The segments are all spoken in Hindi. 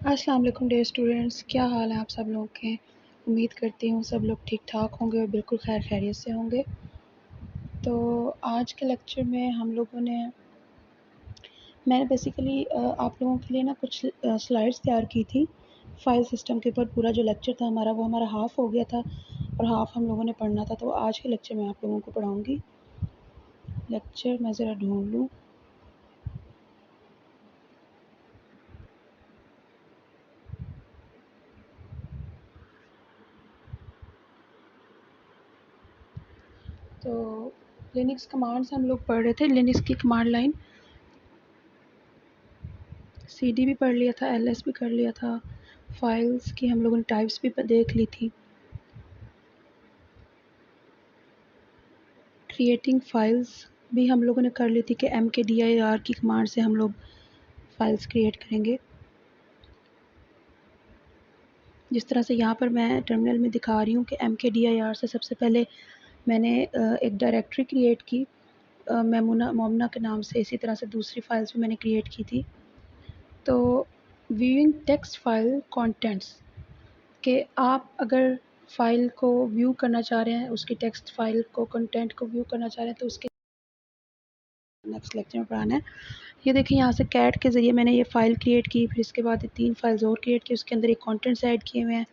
अस्सलाम वालेकुम डियर स्टूडेंट्स, क्या हाल है आप सब लोग के। उम्मीद करती हूँ सब लोग ठीक ठाक होंगे और बिल्कुल खैर खैरियत से होंगे। तो आज के लेक्चर में हम लोगों ने मैंने बेसिकली आप लोगों के लिए ना कुछ स्लाइड्स तैयार की थी। फाइल सिस्टम के ऊपर पूरा जो लेक्चर था हमारा वो हमारा हाफ़ हो गया था और हाफ़ हम लोगों ने पढ़ना था। तो आज के लेक्चर में आप लोगों को पढ़ाऊँगी। लेक्चर मैं ज़रा ढूँढ लूँ। तो लिनक्स कमांड्स हम लोग पढ़ रहे थे। लिनक्स की कमांड लाइन सीडी भी पढ़ लिया था, एलएस भी कर लिया था। फाइल्स की हम लोगों ने टाइप्स भी देख ली थी। क्रिएटिंग फाइल्स भी हम लोगों ने कर ली थी कि mkdir की कमांड से हम लोग फाइल्स क्रिएट करेंगे। जिस तरह से यहाँ पर मैं टर्मिनल में दिखा रही हूँ कि mkdir से सबसे पहले मैंने एक डायरेक्टरी क्रिएट की मोमना के नाम से। इसी तरह से दूसरी फाइल्स भी मैंने क्रिएट की थी। तो व्यूइंग टेक्स्ट फाइल कंटेंट्स कि आप अगर फ़ाइल को व्यू करना चाह रहे हैं, उसकी टेक्स्ट फ़ाइल को कंटेंट को व्यू करना चाह रहे हैं, तो उसके नेक्स्ट लेक्चर में पढ़ाना है। ये देखिए यहाँ से कैट के ज़रिए मैंने ये फ़ाइल क्रिएट की, फिर इसके बाद 3 फाइल्स और क्रिएट की, उसके अंदर एक कंटेंट्स ऐड किए हुए हैं।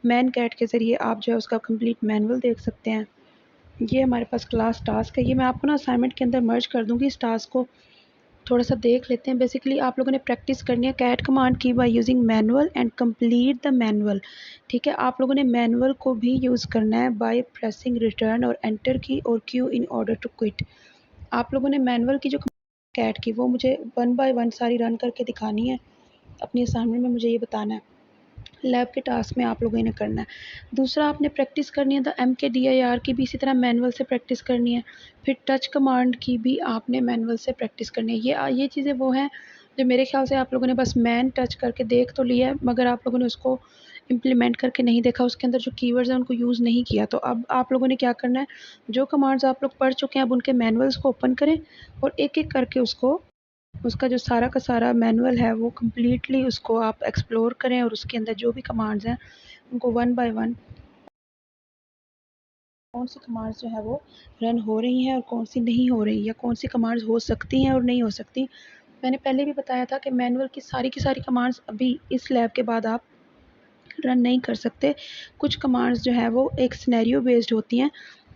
मैन कैट के ज़रिए आप जो है उसका कंप्लीट मैनुअल देख सकते हैं। ये हमारे पास क्लास टास्क है। ये मैं आपको ना असाइनमेंट के अंदर मर्ज कर दूँगी। इस टास्क को थोड़ा सा देख लेते हैं। बेसिकली आप लोगों ने प्रैक्टिस करनी है कैट कमांड की by using manual and complete the manual. ठीक है, आप लोगों ने मैनुअल को भी यूज़ करना है बाय प्रेसिंग रिटर्न और एंटर की और q in order to quit. आप लोगों ने मैनुअल की जो कैट की वो मुझे 1 बाय 1 सारी रन करके दिखानी है। अपनी असाइनमेंट में मुझे ये बताना है। लैब के टास्क में आप लोगों ने करना है। दूसरा आपने प्रैक्टिस करनी है द mkdir की भी इसी तरह मैनुअल से प्रैक्टिस करनी है। फिर टच कमांड की भी आपने मैनुअल से प्रैक्टिस करनी है। ये चीज़ें वो हैं जो मेरे ख्याल से आप लोगों ने बस मैन टच करके देख तो लिया है, मगर आप लोगों ने उसको इम्प्लीमेंट करके नहीं देखा, उसके अंदर जो कीवर्ड्स हैं उनको यूज़ नहीं किया। तो अब आप लोगों ने क्या करना है, जो कमांड्स आप लोग पढ़ चुके हैं अब उनके मैनुअल्स को ओपन करें और एक-एक करके उसका जो सारा का सारा मैनुअल है वो कम्प्लीटली उसको आप एक्सप्लोर करें और उसके अंदर जो भी कमांड्स हैं उनको 1 बाय 1 कौन सी कमांड्स जो है वो रन हो रही हैं और कौन सी नहीं हो रही, या कौन सी कमांड्स हो सकती हैं और नहीं हो सकती। मैंने पहले भी बताया था कि मैनुअल की सारी कमांड्स अभी इस लैब के बाद आप रन नहीं कर सकते। कुछ कमांड्स जो है वो एक सिनेरियो बेस्ड होती हैं,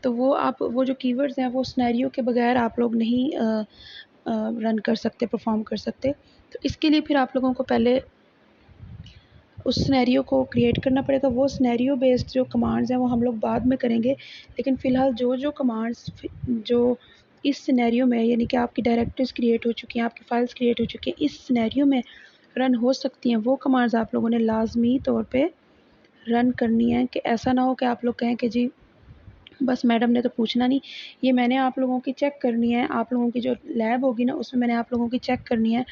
तो वो जो कीवर्ड्स हैं वो सिनेरियो के बगैर आप लोग नहीं रन कर सकते, परफॉर्म कर सकते। तो इसके लिए फिर आप लोगों को पहले उस सिनेरियो को क्रिएट करना पड़ेगा। वो सिनेरियो बेस्ड जो कमांड्स हैं वो हम लोग बाद में करेंगे, लेकिन फ़िलहाल जो कमांड्स जो इस सिनेरियो में, यानी कि आपकी डायरेक्टरीज़ क्रिएट हो चुकी हैं, आपकी फ़ाइल्स क्रिएट हो चुकी हैं, इस सिनेरियो में रन हो सकती हैं, वो कमांड्स आप लोगों ने लाज़मी तौर पे रन करनी है। कि ऐसा ना हो कि आप लोग कहें कि जी बस मैडम ने तो पूछना नहीं। ये मैंने आप लोगों की चेक करनी है, आप लोगों की जो लैब होगी ना उसमें मैंने आप लोगों की चेक करनी है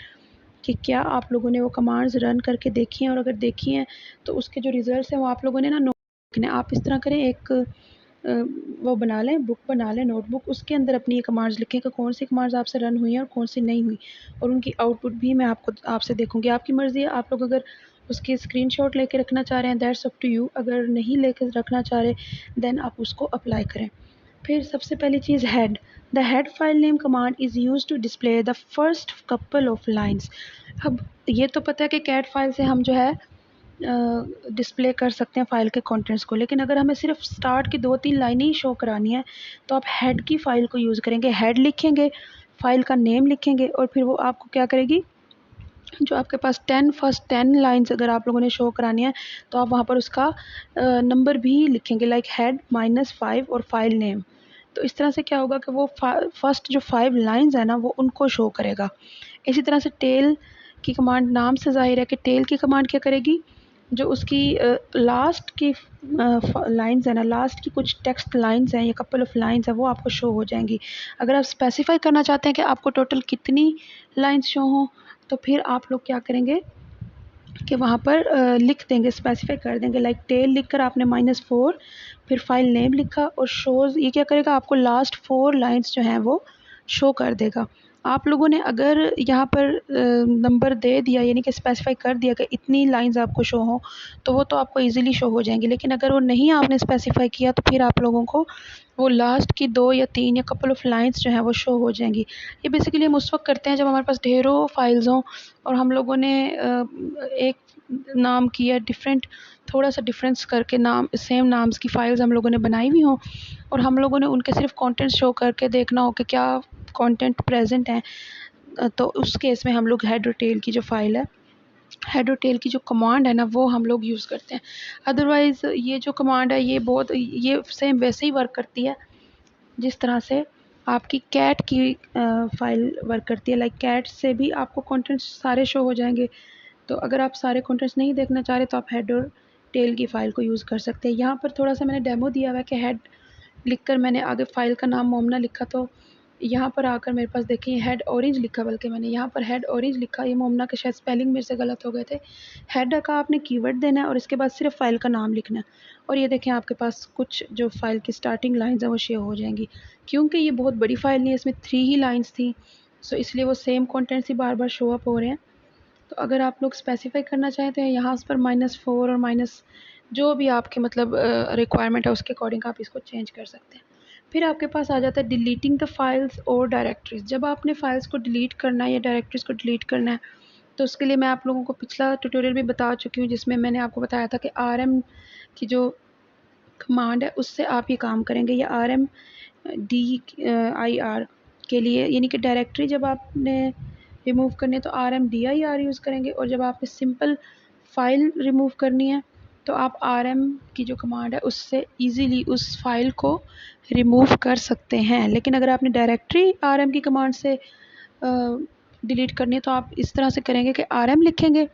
कि क्या आप लोगों ने वो कमांड्स रन करके देखी हैं, और अगर देखी हैं तो उसके जो रिज़ल्ट्स हैं वो आप लोगों ने ना नोट रखने हैं। आप इस तरह करें, एक वो बना लें, बुक बना लें, नोटबुक, उसके अंदर अपनी ये कमांड्स लिखें कि कौन सी कमांड्स आपसे रन हुई हैं और कौन सी नहीं हुई, और उनकी आउटपुट भी मैं आपसे देखूँगी। आपकी मर्ज़ी है, आप लोग अगर उसकी स्क्रीनशॉट लेके रखना चाह रहे हैं दैट्स अप टू यू, अगर नहीं लेके रखना चाह रहे देन आप उसको अप्लाई करें। फिर सबसे पहली चीज़ head. The head file name command is used to display the first couple of lines. अब ये तो पता है कि कैट फाइल से हम जो है डिस्प्ले कर सकते हैं फ़ाइल के कंटेंट्स को, लेकिन अगर हमें सिर्फ स्टार्ट की 2-3 लाइनें ही शो करानी है तो आप हेड की फ़ाइल को यूज़ करेंगे। हेड लिखेंगे, फ़ाइल का नेम लिखेंगे और फिर वो आपको क्या करेगी, जो आपके पास फर्स्ट 10 लाइन्स अगर आप लोगों ने शो करानी है तो आप वहाँ पर उसका नंबर भी लिखेंगे, लाइक हेड -5 और फाइल नेम। तो इस तरह से क्या होगा कि वो फर्स्ट जो 5 लाइन्स है ना वो उनको शो करेगा। इसी तरह से टेल की कमांड, नाम से ज़ाहिर है कि टेल की कमांड क्या करेगी, जो उसकी लास्ट की लाइन्स है ना, लास्ट की कुछ टेक्स्ट लाइन्स हैं या कपल ऑफ लाइन्स हैं वो आपको शो हो जाएंगी। अगर आप स्पेसिफाई करना चाहते हैं कि आपको टोटल कितनी लाइन्स शो हों तो फिर आप लोग क्या करेंगे कि वहाँ पर लिख देंगे, स्पेसिफाई कर देंगे, लाइक टेल लिख कर आपने -4 फिर फाइल नेम लिखा और शोज़, ये क्या करेगा आपको लास्ट 4 लाइन्स जो हैं वो शो कर देगा। आप लोगों ने अगर यहाँ पर नंबर दे दिया, यानी कि स्पेसिफाई कर दिया कि इतनी लाइंस आपको शो हो, तो वो तो आपको इजीली शो हो जाएंगी। लेकिन अगर वो नहीं आपने स्पेसिफाई किया तो फिर आप लोगों को वो लास्ट की 2 या 3 या कपल ऑफ लाइंस जो हैं वो शो हो जाएंगी। ये बेसिकली हम उस वक्त करते हैं जब हमारे पास ढेरों फाइल्स हों और हम लोगों ने एक नाम किया डिफरेंट, थोड़ा सा डिफरेंस करके नाम, सेम नाम्स की फ़ाइल्स हम लोगों ने बनाई हुई हों और हम लोगों ने उनके सिर्फ कंटेंट शो करके देखना हो कि क्या कंटेंट प्रेजेंट है। तो उस केस में हम लोग हेड और टेल की जो फ़ाइल है, हेड और टेल की जो कमांड है ना, वो हम लोग यूज़ करते हैं। अदरवाइज़ ये जो कमांड है ये सेम वैसे ही वर्क करती है जिस तरह से आपकी कैट की फ़ाइल वर्क करती है। लाइक कैट से भी आपको कंटेंट्स सारे शो हो जाएंगे। तो अगर आप सारे कंटेंट्स नहीं देखना चाह रहे तो आप हेड और टेल की फ़ाइल को यूज़ कर सकते हैं। यहाँ पर थोड़ा सा मैंने डेमो दिया हुआ है कि हेड लिखकर मैंने आगे फ़ाइल का नाम मोमना लिखा, तो यहाँ पर आकर मेरे पास देखिए हेड ऑरेंज लिखा, बल्कि मैंने यहाँ पर हेड ऑरेंज लिखा। ये मोमना के शायद स्पेलिंग मेरे से गलत हो गए थे। हेड का आपने कीवर्ड देना है और इसके बाद सिर्फ फ़ाइल का नाम लिखना है और ये देखें आपके पास कुछ जो फ़ाइल की स्टार्टिंग लाइन्स हैं वो शेयर हो जाएंगी। क्योंकि ये बहुत बड़ी फ़ाइल नहीं है, इसमें 3 ही लाइन्स थी, सो इसलिए वो सेम कॉन्टेंट्स ही बार बार शो अप हो रहे हैं। तो अगर आप लोग स्पेसिफाई करना चाहते हैं यहाँ पर -4 और माइनस जो भी आपके मतलब रिक्वायरमेंट है उसके अकॉर्डिंग आप इसको चेंज कर सकते हैं। फिर आपके पास आ जाता है डिलीटिंग द फाइल्स और डायरेक्टरीज। जब आपने फाइल्स को डिलीट करना है या डायरेक्टरीज को डिलीट करना है तो उसके लिए मैं आप लोगों को पिछला ट्यूटोरियल भी बता चुकी हूँ जिसमें मैंने आपको बताया था कि RM की जो कमांड है उससे आप ये काम करेंगे, या RMDIR के लिए, यानी कि डायरेक्टरी जब आपने रिमूव करनी है तो RMDIR यूज़ करेंगे और जब आपने सिंपल फाइल रिमूव करनी है तो आप RM की जो कमांड है उससे इजीली उस फाइल को रिमूव कर सकते हैं। लेकिन अगर आपने डायरेक्टरी RM की कमांड से डिलीट करनी है तो आप इस तरह से करेंगे कि RM लिखेंगे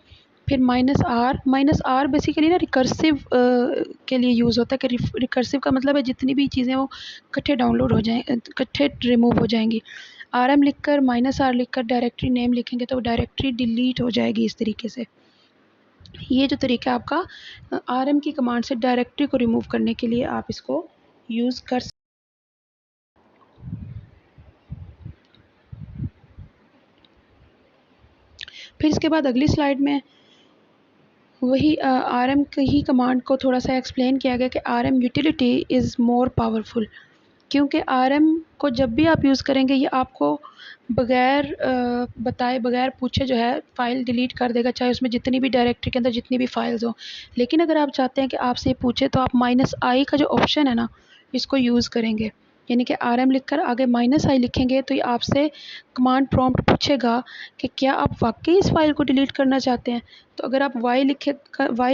फिर -R बेसिकली ना रिकर्सिव के लिए यूज़ होता है कि रिकर्सिव का मतलब है जितनी भी चीज़ें वो इकट्ठे डाउनलोड हो जाएं, इकट्ठे रिमूव हो जाएंगी। RM लिखकर -R लिखकर डायरेक्टरी नेम लिखेंगे तो डायरेक्टरी डिलीट हो जाएगी इस तरीके से। ये जो तरीका है आपका RM की कमांड से डायरेक्टरी को रिमूव करने के लिए आप इसको यूज़ कर। फिर इसके बाद अगली स्लाइड में वही RM की ही कमांड को थोड़ा सा एक्सप्लेन किया गया कि RM utility is more powerful, क्योंकि RM को जब भी आप यूज़ करेंगे ये आपको बगैर बताए बगैर पूछे जो है फ़ाइल डिलीट कर देगा, चाहे उसमें जितनी भी डायरेक्टरी के अंदर जितनी भी फाइल्स हो। लेकिन अगर आप चाहते हैं कि आपसे पूछे तो आप -I का जो ऑप्शन है ना इसको यूज़ करेंगे, यानी कि RM लिखकर आगे -I लिखेंगे तो ये आपसे कमांड प्रॉम्प्ट पूछेगा कि क्या आप वाकई इस फाइल को डिलीट करना चाहते हैं। तो अगर आप Y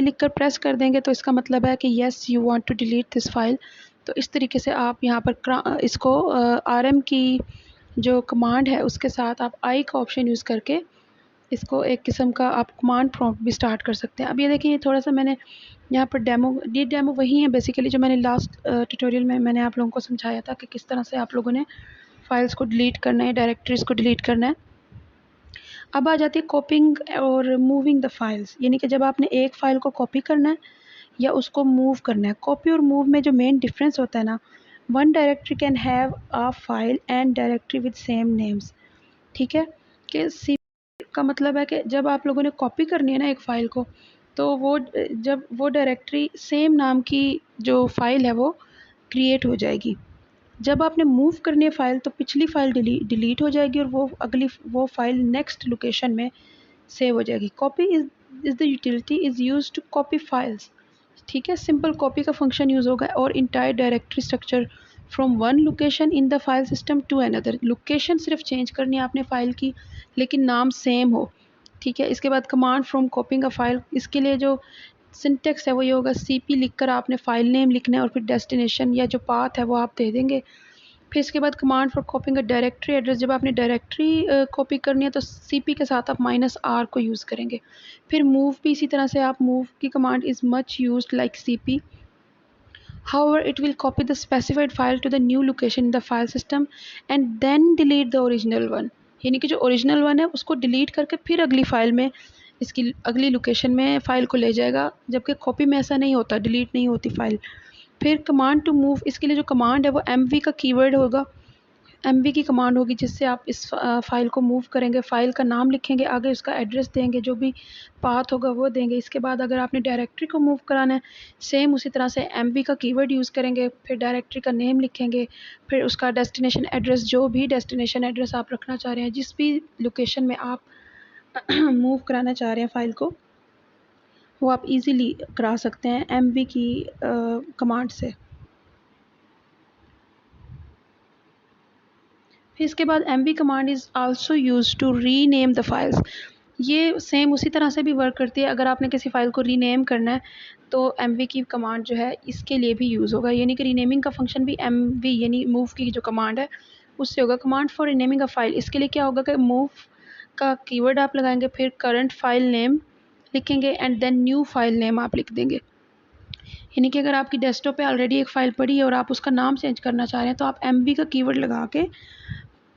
लिखकर प्रेस कर देंगे तो इसका मतलब है कि yes you want to delete this file. तो इस तरीके से आप यहाँ पर इसको RM की जो कमांड है उसके साथ आप I का ऑप्शन यूज़ करके इसको एक किस्म का आप कमांड प्रॉम्प्ट भी स्टार्ट कर सकते हैं। अब ये देखिए थोड़ा सा मैंने यहाँ पर डेमो वही है बेसिकली जो मैंने लास्ट ट्यूटोरियल में मैंने आप लोगों को समझाया था कि किस तरह से आप लोगों ने फाइल्स को डिलीट करना है, डायरेक्टरीज को डिलीट करना है। अब आ जाती है कॉपिंग और मूविंग द फाइल्स, यानी कि जब आपने एक फ़ाइल को कॉपी करना है या उसको मूव करना है। कॉपी और मूव में जो मेन डिफरेंस होता है ना, one directory can have a file and directory with same names. ठीक है, कि सी का मतलब है कि जब आप लोगों ने कॉपी करनी है ना एक फ़ाइल को तो वो जब वो डायरेक्टरी सेम नाम की जो फ़ाइल है वो क्रिएट हो जाएगी। जब आपने मूव करनी है फ़ाइल तो पिछली फ़ाइल डिलीट हो जाएगी और वो फ़ाइल नेक्स्ट लोकेशन में सेव हो जाएगी। Copy is the utility is use to copy files. ठीक है, सिंपल कॉपी का फंक्शन यूज़ होगा और entire directory structure from one location in the file system to another. Location सिर्फ चेंज करनी है आपने फ़ाइल की लेकिन नाम सेम हो। ठीक है, इसके बाद कमांड फ्रॉम कॉपिंग अ फाइल, इसके लिए जो सिंटेक्स है वो ये होगा CP लिखकर आपने फ़ाइल नेम लिखना है और फिर डेस्टिनेशन या जो पाथ है वो आप दे देंगे। फिर इसके बाद command for कॉपिंग a directory address, जब आपने डायरेक्टरी कॉपी करनी है तो CP के साथ आप -R को यूज़ करेंगे। फिर मूव भी इसी तरह से आप मूव की command is much used like CP, however it will copy the specified file to the new location in the file system and then delete the original one, यानी कि जो ओरिजिनल वन है उसको डिलीट करके फिर अगली फ़ाइल में इसकी अगली लोकेशन में फ़ाइल को ले जाएगा, जबकि कॉपी में ऐसा नहीं होता, डिलीट नहीं होती फ़ाइल। फिर कमांड टू मूव, इसके लिए जो कमांड है वो MV का कीवर्ड होगा, MV की कमांड होगी जिससे आप इस फ़ाइल को मूव करेंगे। फ़ाइल का नाम लिखेंगे, आगे उसका एड्रेस देंगे, जो भी पाथ होगा वो देंगे। इसके बाद अगर आपने डायरेक्टरी को मूव कराना है, सेम उसी तरह से MV का कीवर्ड यूज़ करेंगे, फिर डायरेक्टरी का नेम लिखेंगे, फिर उसका डेस्टिनेशन एड्रेस, जो भी डेस्टिनेशन एड्रेस आप रखना चाह रहे हैं, जिस भी लोकेशन में आप मूव कराना चाह रहे हैं फ़ाइल को, वो आप इजीली करा सकते हैं MV की कमांड से। फिर इसके बाद MV command is also use to rename the files. ये सेम उसी तरह से भी वर्क करती है। अगर आपने किसी फ़ाइल को रीनेम करना है तो MV की कमांड जो है इसके लिए भी यूज़ होगा, यानी कि रीनेमिंग का फंक्शन भी MV यानी मूव की जो कमांड है उससे होगा। Command for renaming a file, इसके लिए क्या होगा कि मूव का कीवर्ड आप लगाएंगे, फिर करंट फाइल नेम लिखेंगे and then new file name आप लिख देंगे। यानी कि अगर आपकी डेस्कटॉप पे ऑलरेडी एक फ़ाइल पड़ी है और आप उसका नाम चेंज करना चाह रहे हैं तो आप MV का कीवर्ड लगा के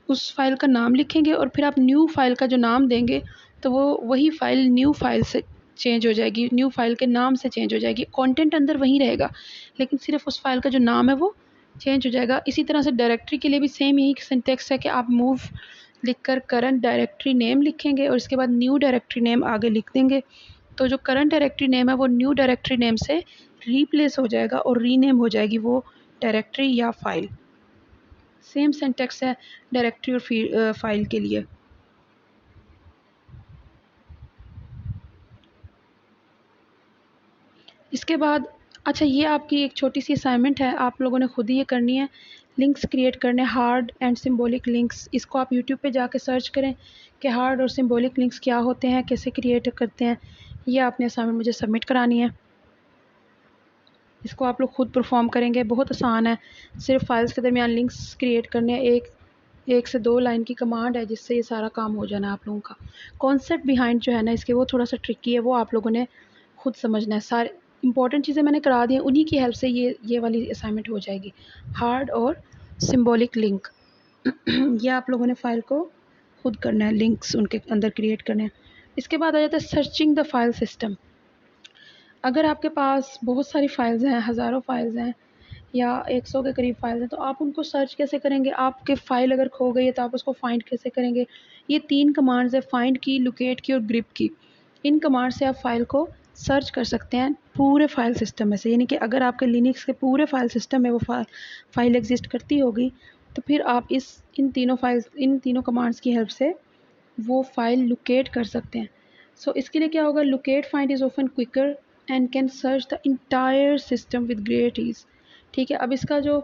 उस फ़ाइल का नाम लिखेंगे और फिर आप न्यू फ़ाइल का जो नाम देंगे तो वो वही फ़ाइल न्यू फ़ाइल से चेंज हो जाएगी, न्यू फ़ाइल के नाम से चेंज हो जाएगी। कंटेंट अंदर वही रहेगा लेकिन सिर्फ उस फ़ाइल का जो नाम है वो चेंज हो जाएगा। इसी तरह से डायरेक्टरी के लिए भी सेम यही सिंटैक्स है कि आप मूव लिखकर करंट डायरेक्टरी नेम लिखेंगे और इसके बाद न्यू डायरेक्टरी नेम आगे लिख देंगे। तो जो करंट डायरेक्टरी नेम है वो न्यू डायरेक्टरी नेम से रिप्लेस हो जाएगा और रीनेम हो जाएगी वो डायरेक्टरी या फ़ाइल। सेम सिंटैक्स है डायरेक्टरी और फाइल के लिए। इसके बाद अच्छा, ये आपकी एक छोटी सी असाइनमेंट है, आप लोगों ने खुद ही ये करनी है। लिंक्स क्रिएट करने, हार्ड एंड सिंबॉलिक लिंक्स। इसको आप यूट्यूब पे जाके सर्च करें कि हार्ड और सिंबॉलिक लिंक्स क्या होते हैं, कैसे क्रिएट करते हैं। ये आपने असाइनमेंट मुझे सबमिट करानी है। इसको आप लोग खुद परफॉर्म करेंगे, बहुत आसान है। सिर्फ फाइल्स के दरमियान लिंक्स क्रिएट करने, एक से 2 लाइन की कमांड है जिससे ये सारा काम हो जाना है आप लोगों का। कॉन्सेप्ट बिहाइंड जो है ना इसके, वो थोड़ा सा ट्रिकी है, वो आप लोगों ने खुद समझना है। सारे इंपॉर्टेंट चीज़ें मैंने करा दी हैं, उन्हीं की हेल्प से ये वाली असाइनमेंट हो जाएगी। हार्ड और सिंबॉलिक लिंक ये आप लोगों ने फ़ाइल को खुद करना है, लिंक्स उनके अंदर क्रिएट करने हैं। इसके बाद आ जाता है सर्चिंग द फाइल सिस्टम। अगर आपके पास बहुत सारी फ़ाइल्स हैं, हज़ारों फ़ाइल्स हैं या 100 के करीब फ़ाइल्स हैं, तो आप उनको सर्च कैसे करेंगे? आपकी फ़ाइल अगर खो गई है तो आप उसको फ़ाइंड कैसे करेंगे? ये 3 कमांड्स हैं, फाइंड की, लोकेट की और ग्रिप की। इन कमांड से आप फ़ाइल को सर्च कर सकते हैं पूरे फ़ाइल सिस्टम में से। यानी कि अगर आपके लिनक्स के पूरे फ़ाइल सिस्टम में वो फ़ाइल एग्ज़िस्ट करती होगी तो फिर आप इन तीनों कमांड्स की हेल्प से वो फ़ाइल लोकेट कर सकते हैं। सो इसके लिए क्या होगा, locate find is often quicker and can search the entire system with great ease. ठीक है, अब इसका जो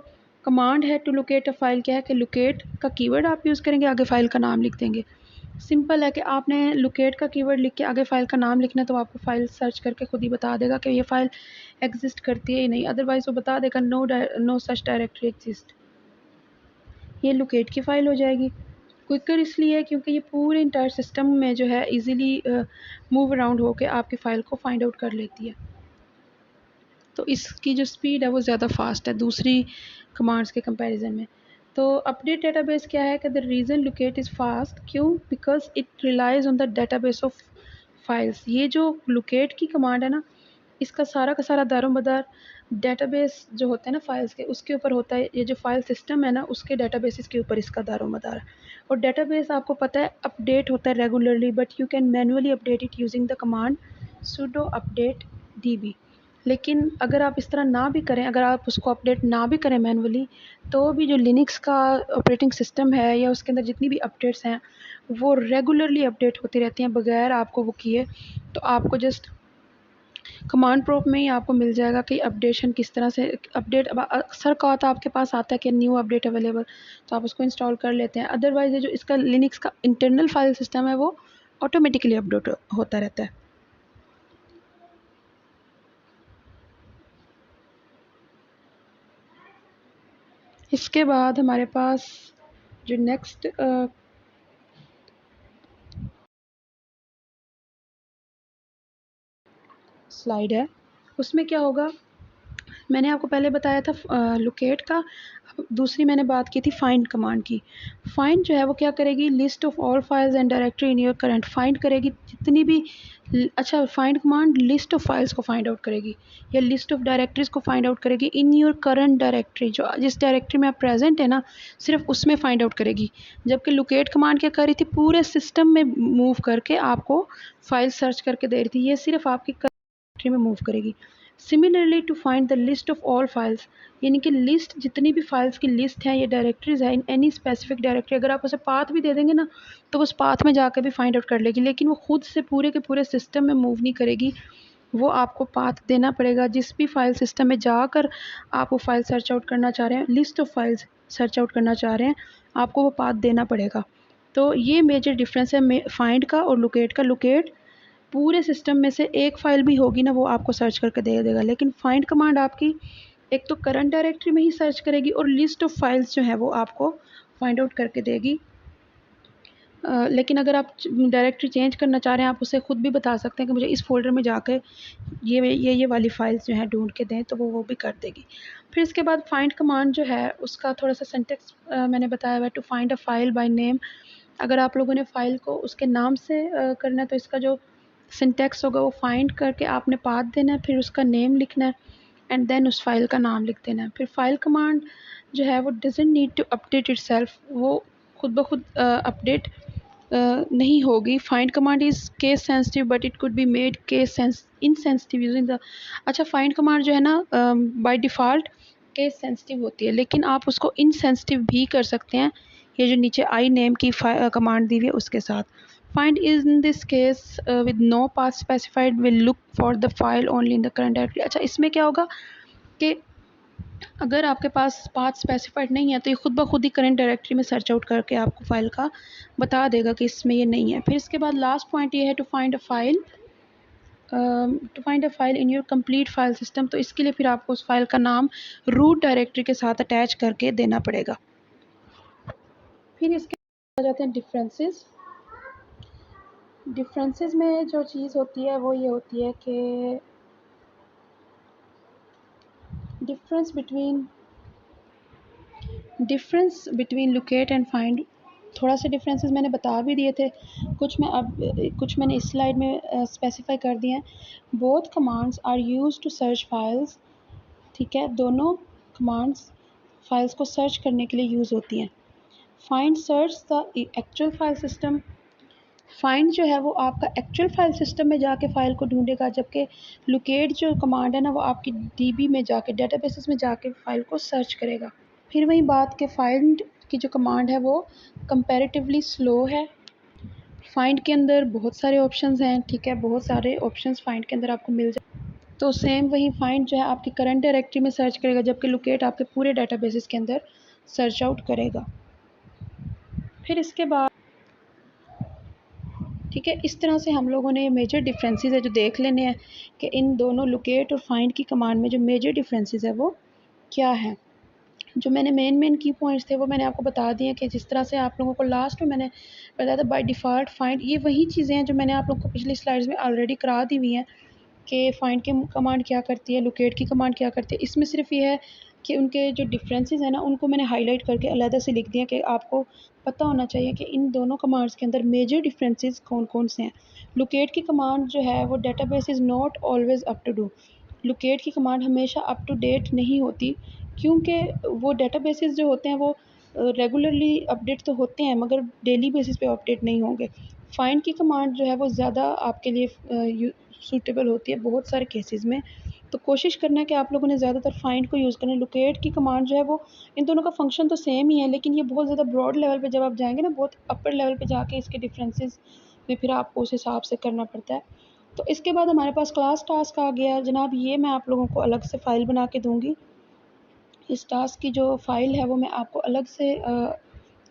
कमांड है टू लोकेट अ फाइल क्या है कि लोकेट का कीवर्ड आप यूज़ करेंगे, आगे फ़ाइल का नाम लिख देंगे। सिंपल है कि आपने लोकेट का कीवर्ड लिख के आगे फ़ाइल का नाम लिखना है, तो आपको फ़ाइल सर्च करके खुद ही बता देगा कि ये फ़ाइल एग्ज़िस्ट करती है या नहीं। अदरवाइज़ वो बता देगा नो सच डायरेक्टरी एग्ज़िस्ट। ये लोकेट की फ़ाइल हो जाएगी। क्विकर इसलिए है क्योंकि ये पूरे इंटायर सिस्टम में जो है इजीली मूव अराउंड होके आपकी फ़ाइल को फाइंड आउट कर लेती है। तो इसकी जो स्पीड है वो ज़्यादा फास्ट है दूसरी कमांड्स के कंपैरिजन में। तो अपडेट डेटाबेस क्या है कि the reason locate is fast, क्यों? Because it relies on the database of files. ये जो लोकेट की कमांड है ना, इसका सारा का सारा दारोमदार डेटाबेस जो होता है ना फाइल्स के, उसके ऊपर होता है। ये जो फाइल सिस्टम है ना उसके डेटाबेसिस के ऊपर इसका दारोमदार है। और डेटाबेस आपको पता है अपडेट होता है regularly, but you can manually update it using the command sudo update db। लेकिन अगर आप इस तरह ना भी करें, अगर आप उसको अपडेट ना भी करें मैनुअली, तो भी जो लिनक्स का ऑपरेटिंग सिस्टम है या उसके अंदर जितनी भी अपडेट्स हैं वो रेगुलरली अपडेट होती रहती हैं बगैर आपको वो किए। तो आपको जस्ट कमांड प्रॉम्प्ट में ही आपको मिल जाएगा कि अपडेशन किस तरह से अपडेट। अब अक्सर क्या होता है आपके पास आता है कि न्यू अपडेट अवेलेबल, तो आप उसको इंस्टॉल कर लेते हैं। अदरवाइज़ ये जो इसका लिनक्स का इंटरनल फाइल सिस्टम है वो ऑटोमेटिकली अपडेट होता रहता है। इसके बाद हमारे पास जो नेक्स्ट स्लाइड है उसमें क्या होगा, मैंने आपको पहले बताया था लोकेट का। अब दूसरी मैंने बात की थी फाइंड कमांड की। फाइंड जो है वो क्या करेगी, list of all files and directory in your current, find करेगी जितनी भी अच्छा find command list of files को फाइंड आउट करेगी या लिस्ट ऑफ डायरेक्टरीज को फाइंड आउट करेगी इन योर करंट डायरेक्टरी, जो जिस डायरेक्टरी में आप प्रेजेंट है ना सिर्फ उसमें फाइंड आउट करेगी। जबकि लोकेट कमांड क्या कर रही थी, पूरे सिस्टम में मूव करके आपको फाइल सर्च करके दे रही थी, ये सिर्फ आपकी डायरेक्टरी में मूव करेगी। Similarly to find the list of all files, यानी कि लिस्ट जितनी भी फाइल्स की लिस्ट है या डायरेक्टरीज है इन एनी स्पेसिफिक डायरेक्टरी, अगर आप उसे पाथ भी दे देंगे ना तो उस पाथ में जाकर भी फाइंड आउट कर लेगी, लेकिन वो खुद से पूरे के पूरे सिस्टम में मूव नहीं करेगी। वो आपको पाथ देना पड़ेगा, जिस भी फाइल सिस्टम में जाकर आप वो फाइल सर्च आउट करना चाह रहे हैं, list of files search out करना चाह रहे हैं, आपको वो पाथ देना पड़ेगा। तो ये मेजर डिफरेंस है फाइंड का और लोकेट का। लोकेट पूरे सिस्टम में से एक फ़ाइल भी होगी ना वो आपको सर्च करके दे देगा, लेकिन फाइंड कमांड आपकी एक तो करंट डायरेक्टरी में ही सर्च करेगी और लिस्ट ऑफ फाइल्स जो है वो आपको फाइंड आउट करके देगी। लेकिन अगर आप डायरेक्टरी चेंज करना चाह रहे हैं आप उसे खुद भी बता सकते हैं कि मुझे इस फोल्डर में जाकर ये वाली फाइल्स जो है ढूंढ के दें, तो वो भी कर देगी। फिर इसके बाद फाइंड कमांड जो है उसका थोड़ा सा सिंटेक्स मैंने बताया हुआ है, to find a file by name. अगर आप लोगों ने फ़ाइल को उसके नाम से करना है तो इसका जो सिंटेक्स होगा वो फाइंड करके आपने पाथ देना है, फिर उसका नेम लिखना है एंड देन उस फाइल का नाम लिख देना है। फिर फाइल कमांड जो है वो doesn't need to update itself, वो खुद ब खुद अपडेट नहीं होगी। Find command is case sensitive but it could be made case insensitive using the, अच्छा फाइंड कमांड जो है ना बाय डिफ़ॉल्ट केस सेंसिटिव होती है, लेकिन आप उसको इनसेंसिटिव भी कर सकते हैं, ये जो नीचे आई नेम की कमांड दी हुई है उसके साथ। Find is in this case with no path specified will look for the file only in the current directory. अच्छा इसमें क्या होगा कि अगर आपके पास पाथ स्पेसिफाइड नहीं है तो ये खुद ब खुद ही करंट डायरेक्टरी में सर्च आउट करके आपको फ़ाइल का बता देगा कि इसमें ये नहीं है। फिर इसके बाद लास्ट पॉइंट ये है to find a file in your complete file system. तो इसके लिए फिर आपको उस फाइल का नाम रूट डायरेक्टरी के साथ अटैच करके देना पड़ेगा। फिर इसके आ जाते हैं डिफरेंसेस। डिफरेंसेस में जो चीज़ होती है वो ये होती है कि difference between locate and find, थोड़ा सा डिफरेंसेस मैंने बता भी दिए थे, कुछ मैंने इस स्लाइड में स्पेसिफाई कर दिए हैं। Both commands are used to search files, ठीक है, दोनों कमांड्स फाइल्स को सर्च करने के लिए यूज़ होती हैं। Find search the actual file system, find जो है वो आपका एक्चुअल फाइल सिस्टम में जाके फ़ाइल को ढूंढेगा, जबकि लोकेट जो कमांड है ना वो आपकी डीबी में जाके डेटाबेसेस में जाके फ़ाइल को सर्च करेगा। फिर वही बात कि फाइंड की जो कमांड है वो कंपैरेटिवली स्लो है। फाइंड के अंदर बहुत सारे ऑप्शंस हैं, ठीक है, बहुत सारे ऑप्शंस फाइंड के अंदर आपको मिल जाए, तो सेम वही फाइंड जो है आपकी करंट डायरेक्टरी में सर्च करेगा, जबकि लोकेट आपके पूरे डेटाबेसेस के अंदर सर्च आउट करेगा। फिर इसके बाद ठीक है, इस तरह से हम लोगों ने मेजर डिफरेंसेस है जो देख लेने हैं कि इन दोनों लोकेट और फाइंड की कमांड में जो मेजर डिफरेंसेस है वो क्या है। जो मैंने मेन की पॉइंट्स थे वो मैंने आपको बता दिए कि जिस तरह से आप लोगों को लास्ट में मैंने बताया था बाय डिफ़ॉल्ट फाइंड, ये वही चीज़ें हैं जो मैंने आप लोगों को पिछली स्लाइड्स में ऑलरेडी करा दी हुई हैं कि फाइंड की कमांड क्या करती है, लोकेट की कमांड क्या करती है। इसमें सिर्फ ये है कि उनके जो डिफरेंसेस हैं ना उनको मैंने हाईलाइट करके अलग से लिख दिया कि आपको पता होना चाहिए कि इन दोनों कमांड्स के अंदर मेजर डिफरेंसेस कौन कौन से हैं। लोकेट की कमांड जो है वो database is not always up to do, locate की कमांड हमेशा अप टू डेट नहीं होती, क्योंकि वो डेटाबेसेस जो होते हैं वो रेगुलरली अपडेट तो होते हैं मगर डेली बेसिस पे अपडेट नहीं होंगे। फाइंड की कमांड जो है वो ज़्यादा आपके लिए सूटेबल होती है बहुत सारे केसेस में, तो कोशिश करना है कि आप लोगों ने ज़्यादातर फाइंड को यूज़ करना है। लोकेट की कमांड जो है वो इन दोनों का फंक्शन तो सेम ही है, लेकिन ये बहुत ज़्यादा ब्रॉड लेवल पे जब आप जाएंगे ना, बहुत अपर लेवल पे जाके इसके डिफरेंसेस में फिर आपको उस हिसाब से करना पड़ता है। तो इसके बाद हमारे पास क्लास टास्क आ गया जनाब, ये मैं आप लोगों को अलग से फ़ाइल बना के दूँगी। इस टास्क की जो फ़ाइल है वो मैं आपको अलग से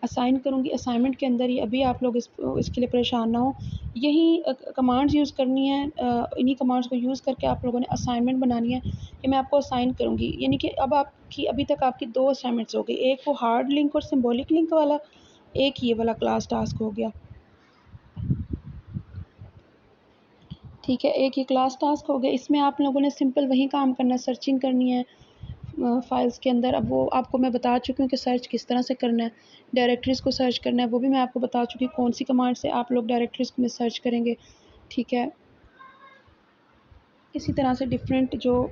असाइन करूँगी असाइनमेंट के अंदर ही, अभी आप लोग इसके लिए परेशान ना हो। यही कमांड्स यूज़ करनी है, इन्हीं कमांड्स को यूज़ करके आप लोगों ने असाइनमेंट बनानी है, ये मैं आपको असाइन करूँगी। यानी कि अब आपकी अभी तक आपकी 2 असाइनमेंट्स हो गई, एक वो हार्ड लिंक और सिंबॉलिक लिंक वाला, एक ये वाला क्लास टास्क हो गया, ठीक है, एक ये क्लास टास्क हो गया। इसमें आप लोगों ने सिंपल वही काम करना है, सर्चिंग करनी है फाइल्स के अंदर। अब वो आपको मैं बता चुकी हूँ कि सर्च किस तरह से करना है, डायरेक्टरीज़ को सर्च करना है, वो भी मैं आपको बता चुकी हूँ कौन सी कमांड से आप लोग डायरेक्टरीज़ में सर्च करेंगे। ठीक है, इसी तरह से डिफरेंट जो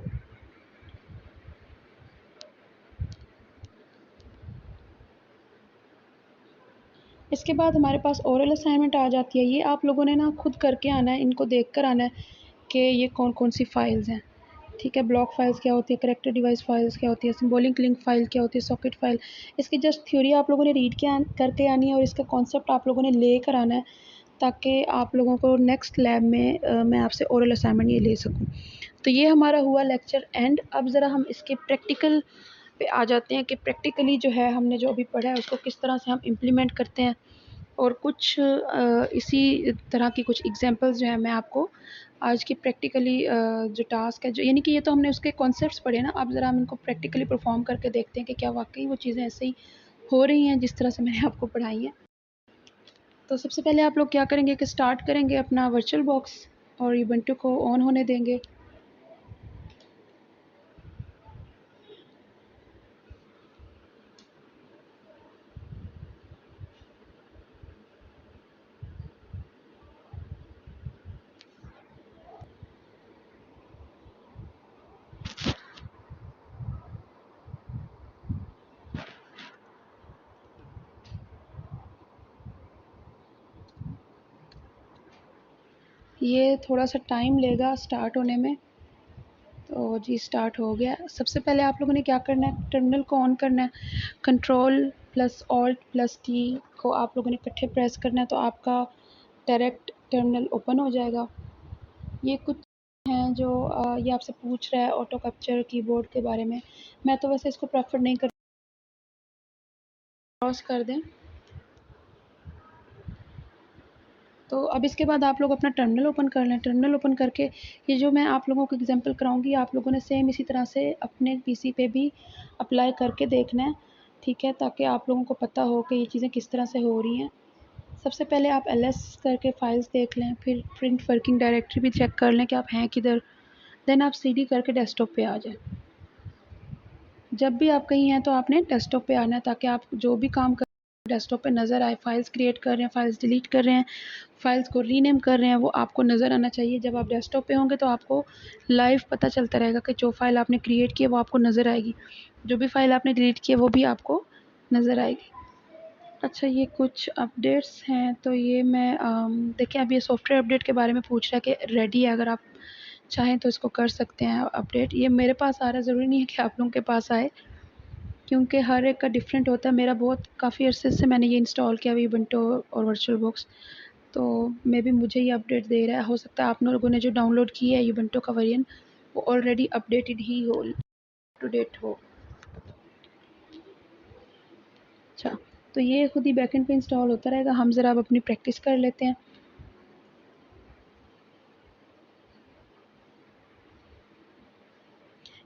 इसके बाद हमारे पास ओरल असाइनमेंट आ जाती है। ये आप लोगों ने ना खुद करके आना है, इनको देख कर आना है कि ये कौन कौन सी फाइल्स हैं। ठीक है, ब्लॉक फाइल्स क्या होती है, करेक्टर डिवाइस फाइल्स क्या होती है, सिंबॉलिक लिंक फाइल क्या होती है, सॉकेट फाइल। इसकी जस्ट थ्योरी आप लोगों ने रीड करके आनी है और इसका कॉन्सेप्ट आप लोगों ने ले कर आना है, ताकि आप लोगों को नेक्स्ट लैब में मैं आपसे ओरल असाइनमेंट ये ले सकूँ। तो ये हमारा हुआ लेक्चर एंड। अब ज़रा हम इसके प्रैक्टिकल पे आ जाते हैं कि प्रैक्टिकली जो है हमने जो अभी पढ़ा है उसको किस तरह से हम इम्प्लीमेंट करते हैं, और कुछ इसी तरह की कुछ एग्जांपल्स जो है मैं आपको आज की प्रैक्टिकली जो टास्क है, जो यानी कि ये तो हमने उसके कॉन्सेप्ट्स पढ़े ना, अब ज़रा हम इनको प्रैक्टिकली परफॉर्म करके देखते हैं कि क्या वाकई वो चीज़ें ऐसे ही हो रही हैं जिस तरह से मैंने आपको पढ़ाई हैं। तो सबसे पहले आप लोग क्या करेंगे कि स्टार्ट करेंगे अपना वर्चुअल बॉक्स और यूबंटू को ऑन होने देंगे। ये थोड़ा सा टाइम लेगा स्टार्ट होने में। तो जी स्टार्ट हो गया। सबसे पहले आप लोगों ने क्या करना है, टर्मिनल को ऑन करना है। Control plus alt plus T को आप लोगों ने इकट्ठे प्रेस करना है, तो आपका डायरेक्ट टर्मिनल ओपन हो जाएगा। ये कुछ हैं जो ये आपसे पूछ रहा है ऑटो कैप्चर कीबोर्ड के बारे में। मैं तो वैसे इसको प्रेफर नहीं करती, क्रॉस कर दें। तो अब इसके बाद आप लोग अपना टर्मिनल ओपन कर लें। टर्मिनल ओपन करके ये जो मैं आप लोगों को एग्जांपल कराऊंगी, आप लोगों ने सेम इसी तरह से अपने पीसी पे भी अप्लाई करके देखना है। ठीक है, ताकि आप लोगों को पता हो कि ये चीज़ें किस तरह से हो रही हैं। सबसे पहले आप ls करके फाइल्स देख लें, फिर प्रिंट वर्किंग डायरेक्टरी भी चेक कर लें कि आप हैं किधर। देन आप cd करके डेस्कटॉप पे आ जाएं। जब भी आप कहीं हैं तो आपने डेस्कटॉप पे आना है, ताकि आप जो भी काम कर डेस्कटॉप पे नज़र आए। फाइल्स क्रिएट कर रहे हैं, फाइल्स डिलीट कर रहे हैं, फाइल्स को रीनेम कर रहे हैं, वो आपको नज़र आना चाहिए। जब आप डेस्कटॉप पे होंगे तो आपको लाइव पता चलता रहेगा कि जो फाइल आपने क्रिएट की है वो आपको नज़र आएगी, जो भी फाइल आपने डिलीट की है वो भी आपको नज़र आएगी। अच्छा, ये कुछ अपडेट्स हैं, तो ये मैं देखिए अब ये सॉफ्टवेयर अपडेट के बारे में पूछ रहा है कि रेडी है, अगर आप चाहें तो इसको कर सकते हैं अपडेट। ये मेरे पास आ रहा है, ज़रूरी नहीं है कि आप लोगों के पास आए, क्योंकि हर एक का डिफरेंट होता है। मेरा बहुत काफ़ी अरसे से मैंने ये इंस्टॉल किया हुआ यूबंटू और वर्चुअल बॉक्स, तो मे बी मुझे ये अपडेट दे रहा है। हो सकता है आप लोगों ने जो डाउनलोड किया है यूबंटू का वर्जन वो ऑलरेडी अपडेटेड ही हो, टू डेट हो। अच्छा, तो ये खुद ही बैकएंड पे इंस्टॉल होता रहेगा। हम ज़रा अब अपनी प्रैक्टिस कर लेते हैं।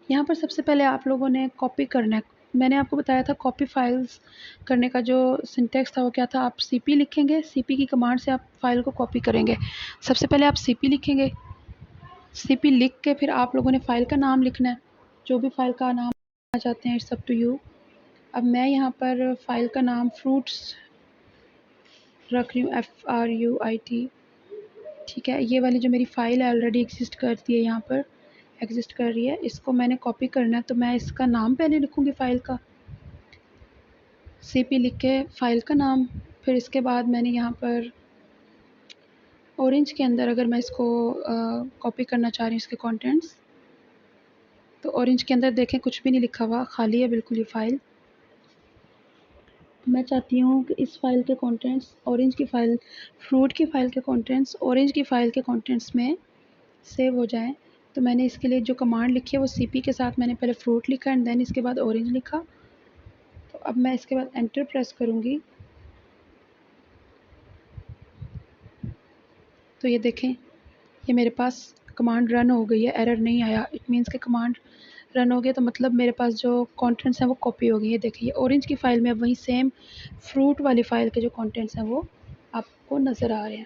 यहाँ पर सबसे पहले आप लोगों ने कॉपी करना है। मैंने आपको बताया था कॉपी फाइल्स करने का जो सिंटेक्स था वो क्या था। आप सीपी लिखेंगे, सीपी की कमांड से आप फाइल को कॉपी करेंगे। सबसे पहले आप सीपी लिखेंगे, सीपी लिख के फिर आप लोगों ने फ़ाइल का नाम लिखना है, जो भी फ़ाइल का नाम लिखना चाहते हैं, इट्स अप टू यू। अब मैं यहाँ पर फ़ाइल का नाम फ्रूट्स रख रही हूँ, FRUIT। ठीक है, ये वाली जो मेरी फ़ाइल है ऑलरेडी एग्जिस्ट करती है, यहाँ पर एग्जिस्ट कर रही है। इसको मैंने कॉपी करना है, तो मैं इसका नाम पहले लिखूँगी फ़ाइल का, सीपी लिख के फ़ाइल का नाम। फिर इसके बाद मैंने यहाँ पर ऑरेंज के अंदर अगर मैं इसको कॉपी करना चाह रही हूँ इसके कंटेंट्स, तो ऑरेंज के अंदर देखें कुछ भी नहीं लिखा हुआ, खाली है बिल्कुल ये फ़ाइल। मैं चाहती हूँ कि इस फ़ाइल के कंटेंट्स ऑरेंज की फ़ाइल, फ्रूट की फ़ाइल के कंटेंट्स ऑरेंज की फ़ाइल के कंटेंट्स में सेव हो जाएं। तो मैंने इसके लिए जो कमांड लिखी है वो सीपी के साथ मैंने पहले फ्रूट लिखा एंड देन इसके बाद ऑरेंज लिखा। तो अब मैं इसके बाद एंटर प्रेस करूँगी, तो ये देखें ये मेरे पास कमांड रन हो गई है, एरर नहीं आया। इट मीन्स कि कमांड रन हो गया, तो मतलब मेरे पास जो कंटेंट्स हैं वो कॉपी हो गई है। देखिए ऑरेंज की फ़ाइल में अब वही सेम फ्रूट वाली फ़ाइल के जो कंटेंट्स हैं वो आपको नज़र आ रहे हैं।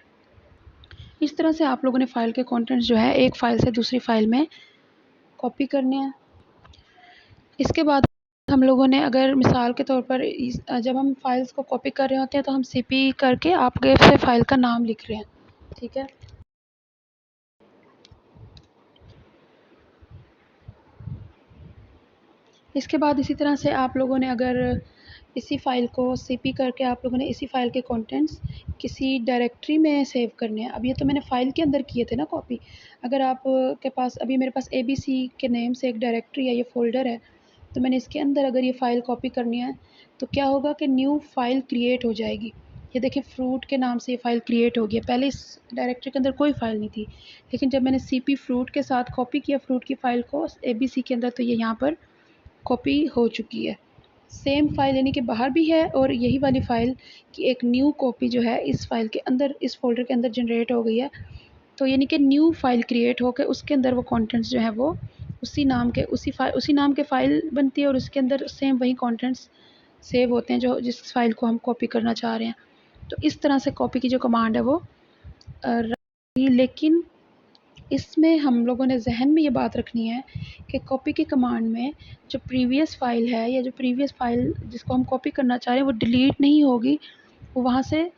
इस तरह से आप लोगों ने फ़ाइल के कंटेंट्स जो है एक फ़ाइल से दूसरी फ़ाइल में कॉपी करने हैं। इसके बाद हम लोगों ने अगर मिसाल के तौर पर जब हम फाइल्स को कॉपी कर रहे होते हैं तो हम सीपी करके आपके से फाइल का नाम लिख रहे हैं, ठीक है। इसके बाद इसी तरह से आप लोगों ने अगर इसी फ़ाइल को सीपी करके आप लोगों ने इसी फ़ाइल के कंटेंट्स किसी डायरेक्टरी में सेव करने हैं। अब ये तो मैंने फ़ाइल के अंदर किए थे ना कॉपी। अगर आप के पास अभी मेरे पास एबीसी के नेम से एक डायरेक्टरी है, ये फ़ोल्डर है, तो मैंने इसके अंदर अगर ये फ़ाइल कॉपी करनी है तो क्या होगा कि न्यू फ़ाइल क्रिएट हो जाएगी। ये देखिए फ्रूट के नाम से ये फ़ाइल क्रिएट हो गई है। पहले इस डायरेक्टरी के अंदर कोई फ़ाइल नहीं थी, लेकिन जब मैंने सीपी फ्रूट के साथ कॉपी किया फ्रूट की फ़ाइल को एबीसी के अंदर, तो ये यहाँ पर कॉपी हो चुकी है। सेम फ़ाइल यानी कि बाहर भी है और यही वाली फ़ाइल की एक न्यू कॉपी जो है इस फ़ाइल के अंदर, इस फ़ोल्डर के अंदर जनरेट हो गई है। तो यानी कि न्यू फ़ाइल क्रिएट होकर उसके अंदर वो कंटेंट्स जो है वो उसी नाम के फ़ाइल बनती है और उसके अंदर सेम वही कंटेंट्स सेव होते हैं जो जिस फ़ाइल को हम कॉपी करना चाह रहे हैं। तो इस तरह से कॉपी की जो कमांड है वो लेकिन इसमें हम लोगों ने ज़हन में ये बात रखनी है कि कॉपी की कमांड में जो प्रीवियस फ़ाइल है या जो प्रीवियस फ़ाइल जिसको हम कॉपी करना चाह रहे हैं वो डिलीट नहीं होगी, वो वहाँ से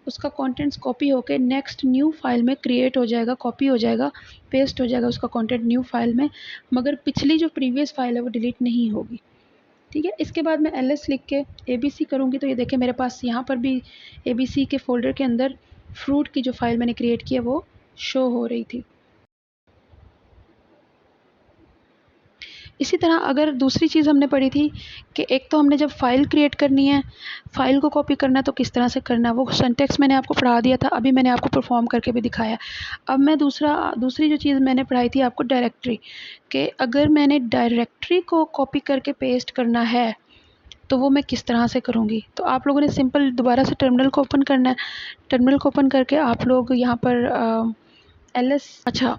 उसका कंटेंट्स कॉपी होके नेक्स्ट न्यू फ़ाइल में क्रिएट हो जाएगा, कॉपी हो जाएगा, पेस्ट हो जाएगा उसका कंटेंट न्यू फ़ाइल में, मगर पिछली जो प्रीवियस फ़ाइल है वो डिलीट नहीं होगी, ठीक है। इसके बाद मैं एल लिख के ABC करूँगी तो ये देखिए मेरे पास यहाँ पर भी ABC के फ़ोल्डर के अंदर फ्रूट की जो फ़ाइल मैंने क्रिएट की है वो शो हो रही थी। इसी तरह अगर दूसरी चीज़ हमने पढ़ी थी कि एक तो हमने जब फ़ाइल क्रिएट करनी है, फ़ाइल को कॉपी करना है तो किस तरह से करना है, वो सिंटैक्स मैंने आपको पढ़ा दिया था, अभी मैंने आपको परफॉर्म करके भी दिखाया। अब मैं दूसरी जो चीज़ मैंने पढ़ाई थी आपको डायरेक्टरी, कि अगर मैंने डायरेक्टरी को कॉपी करके पेस्ट करना है तो वो मैं किस तरह से करूँगी। तो आप लोगों ने सिंपल दोबारा से टर्मिनल को ओपन करना है। टर्मिनल को ओपन करके आप लोग यहाँ पर ls अच्छा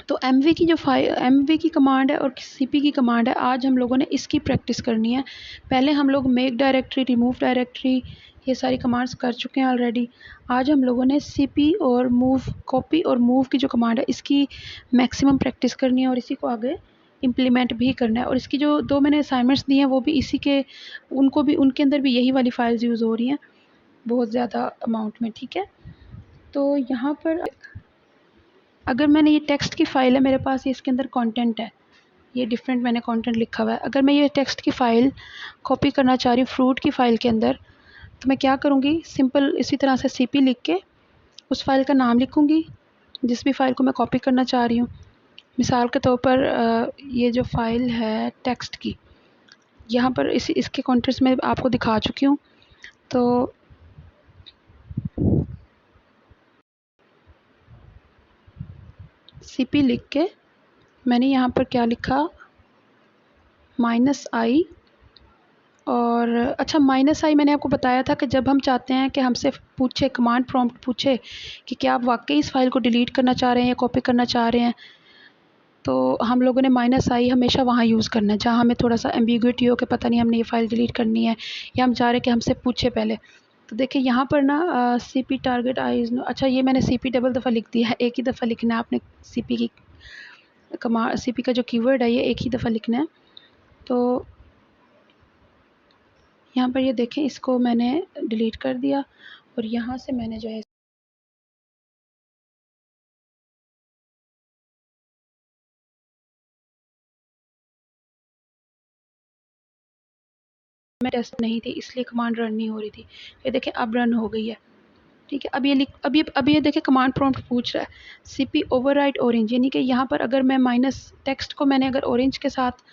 तो एमवी की कमांड है और सीपी की कमांड है। आज हम लोगों ने इसकी प्रैक्टिस करनी है। पहले हम लोग मेक डायरेक्टरी, रिमूव डायरेक्टरी, ये सारी कमांड्स कर चुके हैं ऑलरेडी। आज हम लोगों ने सीपी और मूव, कॉपी और मूव की जो कमांड है इसकी मैक्सिमम प्रैक्टिस करनी है और इसी को आगे इम्प्लीमेंट भी करना है। और इसकी जो दो मैंने असाइनमेंट्स दी हैं वो भी इसी के, उनको भी उनके अंदर भी यही वाली फाइल्स यूज़ हो रही हैं बहुत ज़्यादा अमाउंट में, ठीक है। तो यहाँ पर अगर मैंने ये टेक्स्ट की फ़ाइल है मेरे पास, ये इसके अंदर कंटेंट है, ये डिफरेंट मैंने कंटेंट लिखा हुआ है। अगर मैं ये टेक्स्ट की फ़ाइल कॉपी करना चाह रही हूँ फ्रूट की फ़ाइल के अंदर, तो मैं क्या करूँगी, सिंपल इसी तरह से सीपी लिख के उस फ़ाइल का नाम लिखूँगी जिस भी फ़ाइल को मैं कॉपी करना चाह रही हूँ। मिसाल के तौर पर ये जो फ़ाइल है टेक्स्ट की, यहाँ पर इसके कंटेंट्स मैं आपको दिखा चुकी हूँ। तो सीपी लिख के मैंने यहाँ पर क्या लिखा, -i। और अच्छा -i मैंने आपको बताया था कि जब हम चाहते हैं कि हमसे पूछे, कमांड प्रॉम्प्ट पूछे कि क्या आप वाकई इस फ़ाइल को डिलीट करना चाह रहे हैं या कॉपी करना चाह रहे हैं, तो हम लोगों ने -i हमेशा वहाँ यूज़ करना है जहाँ हमें थोड़ा सा एम्बिग्विटी हो कि पता नहीं हमने ये फ़ाइल डिलीट करनी है या हम चाह रहे हैं कि हमसे पूछे पहले। तो देखिए यहाँ पर ना सीपी टारगेट आइज, अच्छा ये मैंने सीपी डबल दफ़ा लिख दिया है, एक ही दफ़ा लिखना है आपने सीपी का जो कीवर्ड है ये एक ही दफ़ा लिखना है। तो यहाँ पर ये देखें इसको मैंने डिलीट कर दिया और यहाँ से मैंने जो है मैं टेस्ट नहीं थी इसलिए कमांड रन नहीं हो रही थी। ये देखें अब रन हो गई है, ठीक है। अब ये देखें कमांड प्रॉम्प्ट पूछ रहा है सीपी ओवरराइट ऑरेंज, यानी कि यहाँ पर अगर मैं माइनस टेक्स्ट को मैंने अगर ऑरेंज के साथ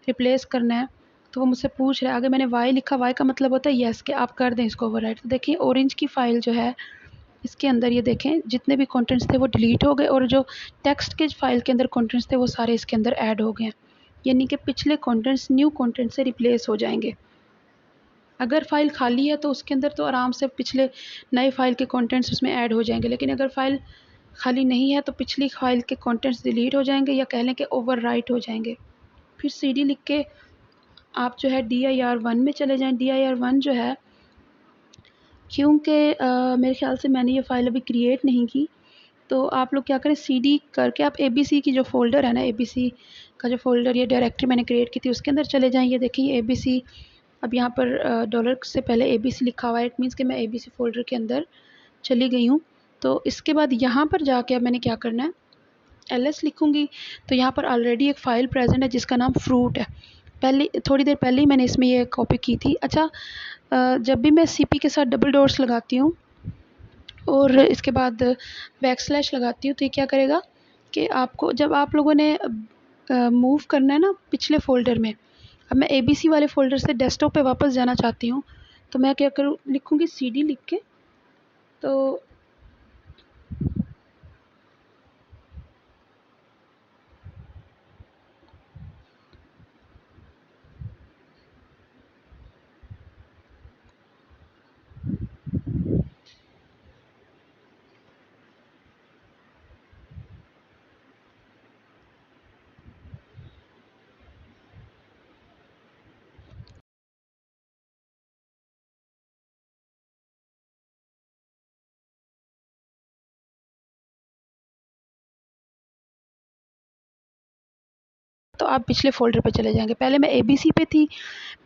रिप्लेस करना है तो वो मुझसे पूछ रहा है। अगर मैंने वाई लिखा, वाई का मतलब होता है येस कि आप कर दें इसको ओवरराइट। तो देखिए ऑरेंज की फ़ाइल जो है इसके अंदर ये देखें जितने भी कंटेंट्स थे वो डिलीट हो गए और जो टेक्स्ट के फ़ाइल के अंदर कंटेंट्स थे वो सारे इसके अंदर ऐड हो गए हैं, यानी कि पिछले कंटेंट्स न्यू कंटेंट से रिप्लेस हो जाएंगे। अगर फ़ाइल खाली है तो उसके अंदर तो आराम से पिछले नए फ़ाइल के कंटेंट्स उसमें ऐड हो जाएंगे, लेकिन अगर फ़ाइल खाली नहीं है तो पिछली फ़ाइल के कंटेंट्स डिलीट हो जाएंगे या कह लें कि ओवरराइट हो जाएंगे। फिर सीडी लिख के आप जो है dir1 में चले जाएं। dir1 जो है क्योंकि मेरे ख़्याल से मैंने ये फ़ाइल अभी क्रिएट नहीं की, तो आप लोग क्या करें, CD करके आप ABC की जो फ़ोल्डर है ना, ABC का जो फ़ोल्डर, ये डायरेक्टरी मैंने क्रिएट की थी, उसके अंदर चले जाएँ। ये देखिए ABC, अब यहाँ पर डॉलर से पहले ABC लिखा हुआ है, इट मीन्स कि मैं ABC फ़ोल्डर के अंदर चली गई हूँ। तो इसके बाद यहाँ पर जाके अब मैंने क्या करना है, LS लिखूँगी। तो यहाँ पर ऑलरेडी एक फ़ाइल प्रेजेंट है जिसका नाम फ्रूट है। पहले थोड़ी देर पहले ही मैंने इसमें ये कॉपी की थी। अच्छा, जब भी मैं CP के साथ डबल डॉट्स लगाती हूँ और इसके बाद बैकस्लैश लगाती हूँ, तो ये क्या करेगा कि आपको, जब आप लोगों ने मूव करना है ना पिछले फ़ोल्डर में, अब मैं ABC वाले फ़ोल्डर से डेस्कटॉप पे वापस जाना चाहती हूँ, तो मैं क्या करूँ, लिखूँगी CD लिख के। तो आप पिछले फ़ोल्डर पे चले जाएँगे। पहले मैं ABC पे थी,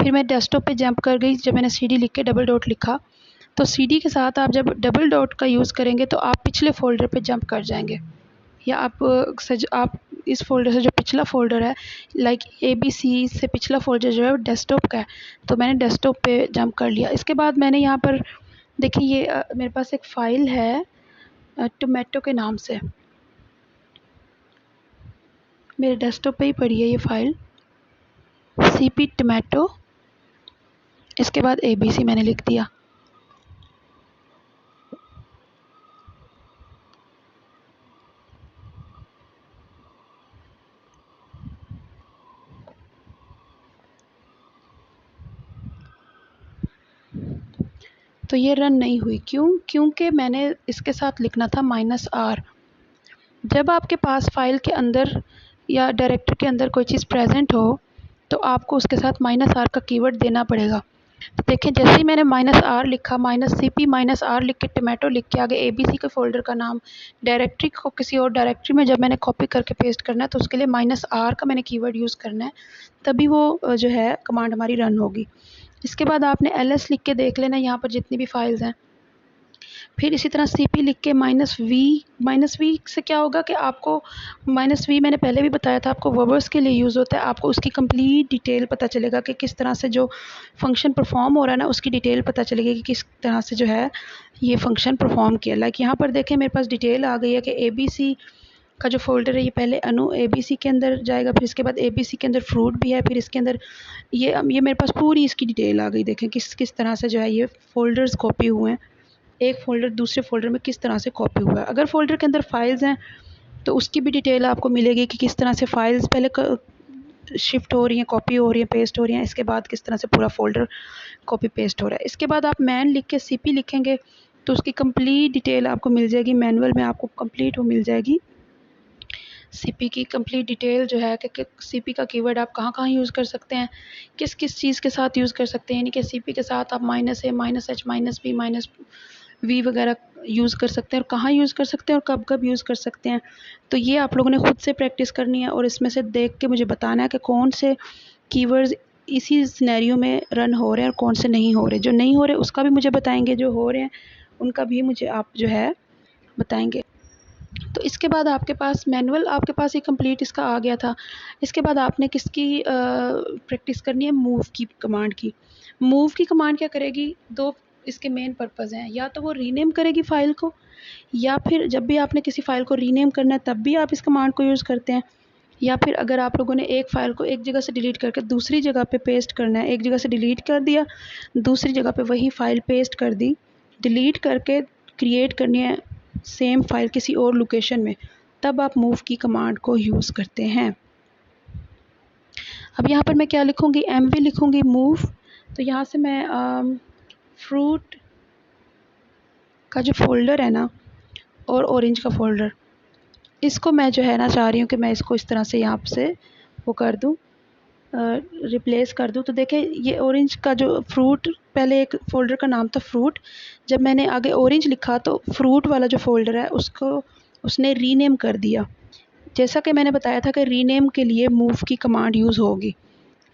फिर मैं डेस्कटॉप पे जंप कर गई। जब मैंने CD लिख के डबल डॉट लिखा, तो CD के साथ आप जब डबल डॉट का यूज़ करेंगे तो आप पिछले फ़ोल्डर पे जंप कर जाएँगे, या आप इस फ़ोल्डर से जो पिछला फ़ोल्डर है, लाइक ABC से पिछला फ़ोल्डर जो है वो डेस्कटॉप का है, तो मैंने डेस्कटॉप पे जंप कर लिया। इसके बाद मैंने यहाँ पर देखिए, ये मेरे पास एक फ़ाइल है टोमेटो के नाम से, मेरे डेस्कटॉप पे ही पड़ी है ये फ़ाइल, CP टोमेटो, इसके बाद ABC मैंने लिख दिया। तो ये रन नहीं हुई, क्यों? क्योंकि मैंने इसके साथ लिखना था -R। जब आपके पास फ़ाइल के अंदर या डायरेक्टरी के अंदर कोई चीज़ प्रेजेंट हो, तो आपको उसके साथ -R का कीवर्ड देना पड़ेगा। तो देखिए, जैसे ही मैंने -R लिखा, -CP -R लिख के टोमेटो लिख के आगे ABC के फ़ोल्डर का नाम, डायरेक्टरी को किसी और डायरेक्टरी में जब मैंने कॉपी करके पेस्ट करना है, तो उसके लिए -R का मैंने कीवर्ड यूज़ करना है, तभी वो जो है कमांड हमारी रन होगी। इसके बाद आपने LS लिख के देख लेना यहाँ पर जितनी भी फाइल्स हैं। फिर इसी तरह CP लिख के -V से क्या होगा कि आपको -V मैंने पहले भी बताया था, आपको वर्बर्स के लिए यूज़ होता है। आपको उसकी कंप्लीट डिटेल पता चलेगा कि किस तरह से जो फंक्शन परफॉर्म हो रहा है ना, उसकी डिटेल पता चलेगी कि किस तरह से जो है ये फंक्शन परफॉर्म किया। लाइक यहाँ पर देखें, मेरे पास डिटेल आ गई है कि ABC का जो फ़ोल्डर है, ये पहले अनु ABC के अंदर जाएगा, फिर इसके बाद ABC के अंदर फ्रूट भी है, फिर इसके अंदर ये मेरे पास पूरी इसकी डिटेल आ गई। देखें किस किस तरह से जो है ये फ़ोल्डर्स कॉपी हुए हैं, एक फ़ोल्डर दूसरे फ़ोल्डर में किस तरह से कॉपी हुआ है। अगर फ़ोल्डर के अंदर फाइल्स हैं तो उसकी भी डिटेल आपको मिलेगी कि किस तरह से फाइल्स पहले शिफ्ट हो रही हैं, कॉपी हो रही हैं, पेस्ट हो रही हैं, इसके बाद किस तरह से पूरा फ़ोल्डर कॉपी पेस्ट हो रहा है। इसके बाद आप मैन लिख के CP लिखेंगे तो उसकी कंप्लीट डिटेल आपको मिल जाएगी, मैनुअल में आपको कंप्लीट वो मिल जाएगी। CP की कंप्लीट डिटेल जो है कि CP का कीवर्ड आप कहाँ-कहाँ यूज़ कर सकते हैं, किस-किस चीज़ के साथ यूज़ कर सकते हैं। यानी कि CP के साथ आप -A, -H, -B, -V वगैरह यूज़ कर सकते हैं, और कहाँ यूज़ कर सकते हैं और कब-कब यूज़ कर सकते हैं। तो ये आप लोगों ने खुद से प्रैक्टिस करनी है और इसमें से देख के मुझे बताना है कि कौन से कीवर्ड्स इसी सिनेरियो में रन हो रहे हैं और कौन से नहीं हो रहे। जो नहीं हो रहे उसका भी मुझे बताएँगे, जो हो रहे हैं उनका भी मुझे आप जो है बताएँगे। तो इसके बाद आपके पास मैनुअल, आपके पास ये कंप्लीट इसका आ गया था। इसके बाद आपने किसकी प्रैक्टिस करनी है, मूव की कमांड की। मूव की कमांड क्या करेगी, दो इसके मेन पर्पज़ हैं। या तो वो रीनेम करेगी फ़ाइल को, या फिर जब भी आपने किसी फ़ाइल को रीनेम करना है तब भी आप इस कमांड को यूज़ करते हैं। या फिर अगर आप लोगों ने एक फ़ाइल को एक जगह से डिलीट करके दूसरी जगह पे पेस्ट करना है, एक जगह से डिलीट कर दिया, दूसरी जगह पे वही फ़ाइल पेस्ट कर दी, डिलीट करके क्रिएट करनी है सेम फ़ाइल किसी और लोकेशन में, तब आप मूव की कमांड को यूज़ करते हैं। अब यहाँ पर मैं क्या लिखूँगी, MV लिखूँगी मूव। तो यहाँ से मैं फ्रूट का जो फ़ोल्डर है ना, और ऑरेंज का फ़ोल्डर, इसको मैं जो है ना चाह रही हूँ कि मैं इसको इस तरह से यहाँ से वो कर दूँ, रिप्लेस कर दूँ। तो देखें, ये ऑरेंज का जो फ्रूट, पहले एक फ़ोल्डर का नाम था फ्रूट, जब मैंने आगे ऑरेंज लिखा तो फ्रूट वाला जो फ़ोल्डर है उसको, उसने रीनेम कर दिया। जैसा कि मैंने बताया था कि रीनेम के लिए मूव की कमांड यूज़ होगी,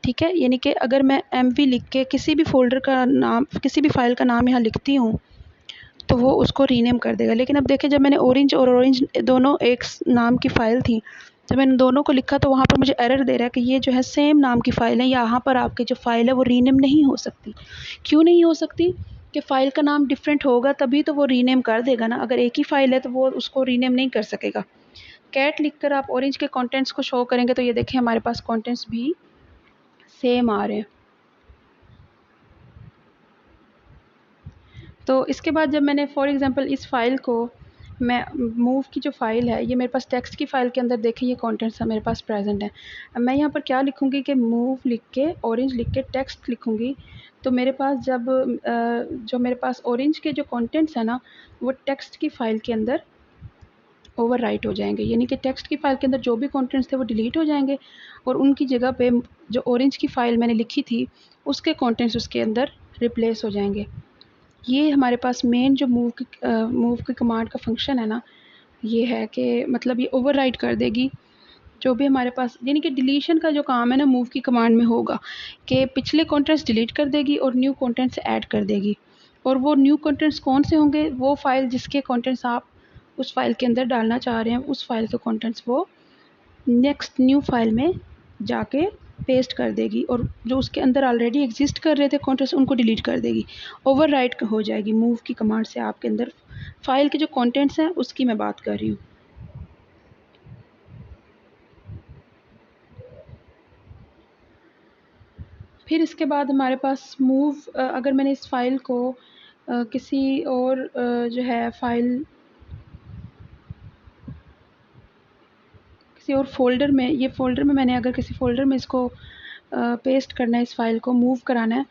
ठीक है। यानी कि अगर मैं एमवी लिख के किसी भी फ़ोल्डर का नाम, किसी भी फ़ाइल का नाम यहाँ लिखती हूँ तो वो उसको रीनेम कर देगा। लेकिन अब देखें, जब मैंने ऑरेंज और ऑरेंज दोनों एक नाम की फ़ाइल थी, जब मैंने दोनों को लिखा तो वहाँ पर मुझे एरर दे रहा है कि ये जो है सेम नाम की फ़ाइल है, यहाँ पर आपकी जो फ़ाइल है वो रीनेम नहीं हो सकती। क्यों नहीं हो सकती? कि फ़ाइल का नाम डिफरेंट होगा तभी तो वो रीनेम कर देगा ना। अगर एक ही फ़ाइल है तो वो उसको रीनेम नहीं कर सकेगा। कैट लिखकर आप ऑरेंज के कंटेंट्स को शो करेंगे तो ये देखें हमारे पास कंटेंट्स भी सेम आ रहे हैं। तो इसके बाद जब मैंने फॉर एग्ज़ाम्पल इस फ़ाइल को मैं मूव की जो फ़ाइल है, ये मेरे पास टेक्स्ट की फ़ाइल के अंदर देखें ये कंटेंट्स मेरे पास प्रेजेंट हैं। अब मैं यहाँ पर क्या लिखूँगी कि मूव लिख के ऑरेंज लिख के टेक्स्ट लिखूँगी, तो मेरे पास जब जो मेरे पास ऑरेंज के जो कंटेंट्स हैं ना, वो टेक्स्ट की फ़ाइल के अंदर ओवरराइट हो जाएंगे। यानी कि टेक्स्ट की फ़ाइल के अंदर जो भी कंटेंट्स थे वो डिलीट हो जाएंगे और उनकी जगह पे जो ऑरेंज की फ़ाइल मैंने लिखी थी उसके कंटेंट्स उसके अंदर रिप्लेस हो जाएंगे। ये हमारे पास मेन जो मूव की कमांड का फंक्शन है ना, ये है कि मतलब ये ओवरराइट कर देगी जो भी हमारे पास, यानी कि डिलीशन का जो काम है ना मूव की कमांड में होगा कि पिछले कंटेंट्स डिलीट कर देगी और न्यू कंटेंट्स ऐड कर देगी। और वो न्यू कंटेंट्स कौन से होंगे? वो फ़ाइल जिसके कंटेंट्स आप उस फ़ाइल के अंदर डालना चाह रहे हैं, उस फ़ाइल के कंटेंट्स वो नेक्स्ट न्यू फ़ाइल में जाके पेस्ट कर देगी और जो उसके अंदर ऑलरेडी एग्जिस्ट कर रहे थे कंटेंट्स उनको डिलीट कर देगी। ओवरराइट हो जाएगी मूव की कमांड से आपके अंदर फ़ाइल के जो कंटेंट्स हैं उसकी मैं बात कर रही हूँ। फिर इसके बाद हमारे पास मूव, अगर मैंने इस फ़ाइल को किसी और जो है फ़ाइल किसी और फ़ोल्डर में, ये फ़ोल्डर में मैंने अगर किसी फ़ोल्डर में इसको पेस्ट करना है, इस फ़ाइल को मूव कराना है,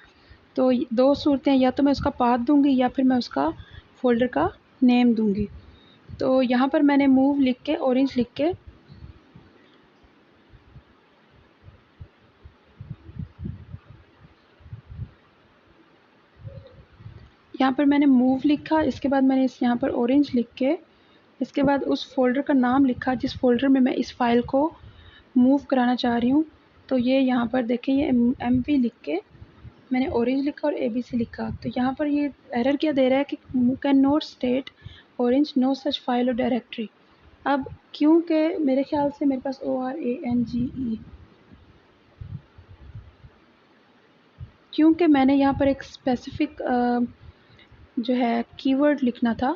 तो दो सूरतें, या तो मैं उसका पाथ दूँगी या फिर मैं उसका फ़ोल्डर का नेम दूँगी। तो यहाँ पर मैंने मूव लिख के ऑरेंज लिख के यहाँ पर मैंने मूव लिखा, इसके बाद मैंने इस यहाँ पर ऑरेंज लिख के इसके बाद उस फ़ोल्डर का नाम लिखा जिस फ़ोल्डर में मैं इस फ़ाइल को मूव कराना चाह रही हूँ। तो ये यहाँ पर देखें, ये एमवी लिख के मैंने ऑरेंज लिखा और एबीसी लिखा। तो यहाँ पर ये एरर क्या दे रहा है कि cannot state orange no such file और डायरेक्टरी। अब क्योंकि मेरे ख्याल से मेरे पास ORANGE, क्योंकि मैंने यहाँ पर एक स्पेसिफ़िक जो है कीवर्ड लिखना था।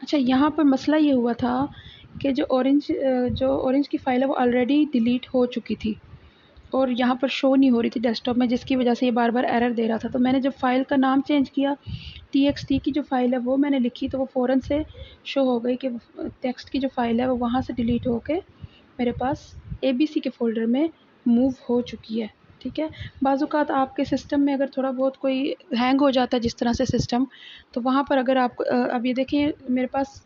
अच्छा, यहाँ पर मसला ये हुआ था कि जो ऑरेंज की फ़ाइल है वो ऑलरेडी डिलीट हो चुकी थी और यहाँ पर शो नहीं हो रही थी डेस्कटॉप में, जिसकी वजह से ये बार बार एरर दे रहा था। तो मैंने जब फ़ाइल का नाम चेंज किया, TXT की जो फ़ाइल है वो मैंने लिखी तो वो फ़ौरन से शो हो गई कि टेक्स्ट की जो फ़ाइल है वो वहाँ से डिलीट होके मेरे पास ABC के फ़ोल्डर में मूव हो चुकी है, ठीक है। बाज़ औक़ात आपके सिस्टम में अगर थोड़ा बहुत कोई हैंग हो जाता है जिस तरह से सिस्टम, तो वहाँ पर अगर आपको अब ये देखिए मेरे पास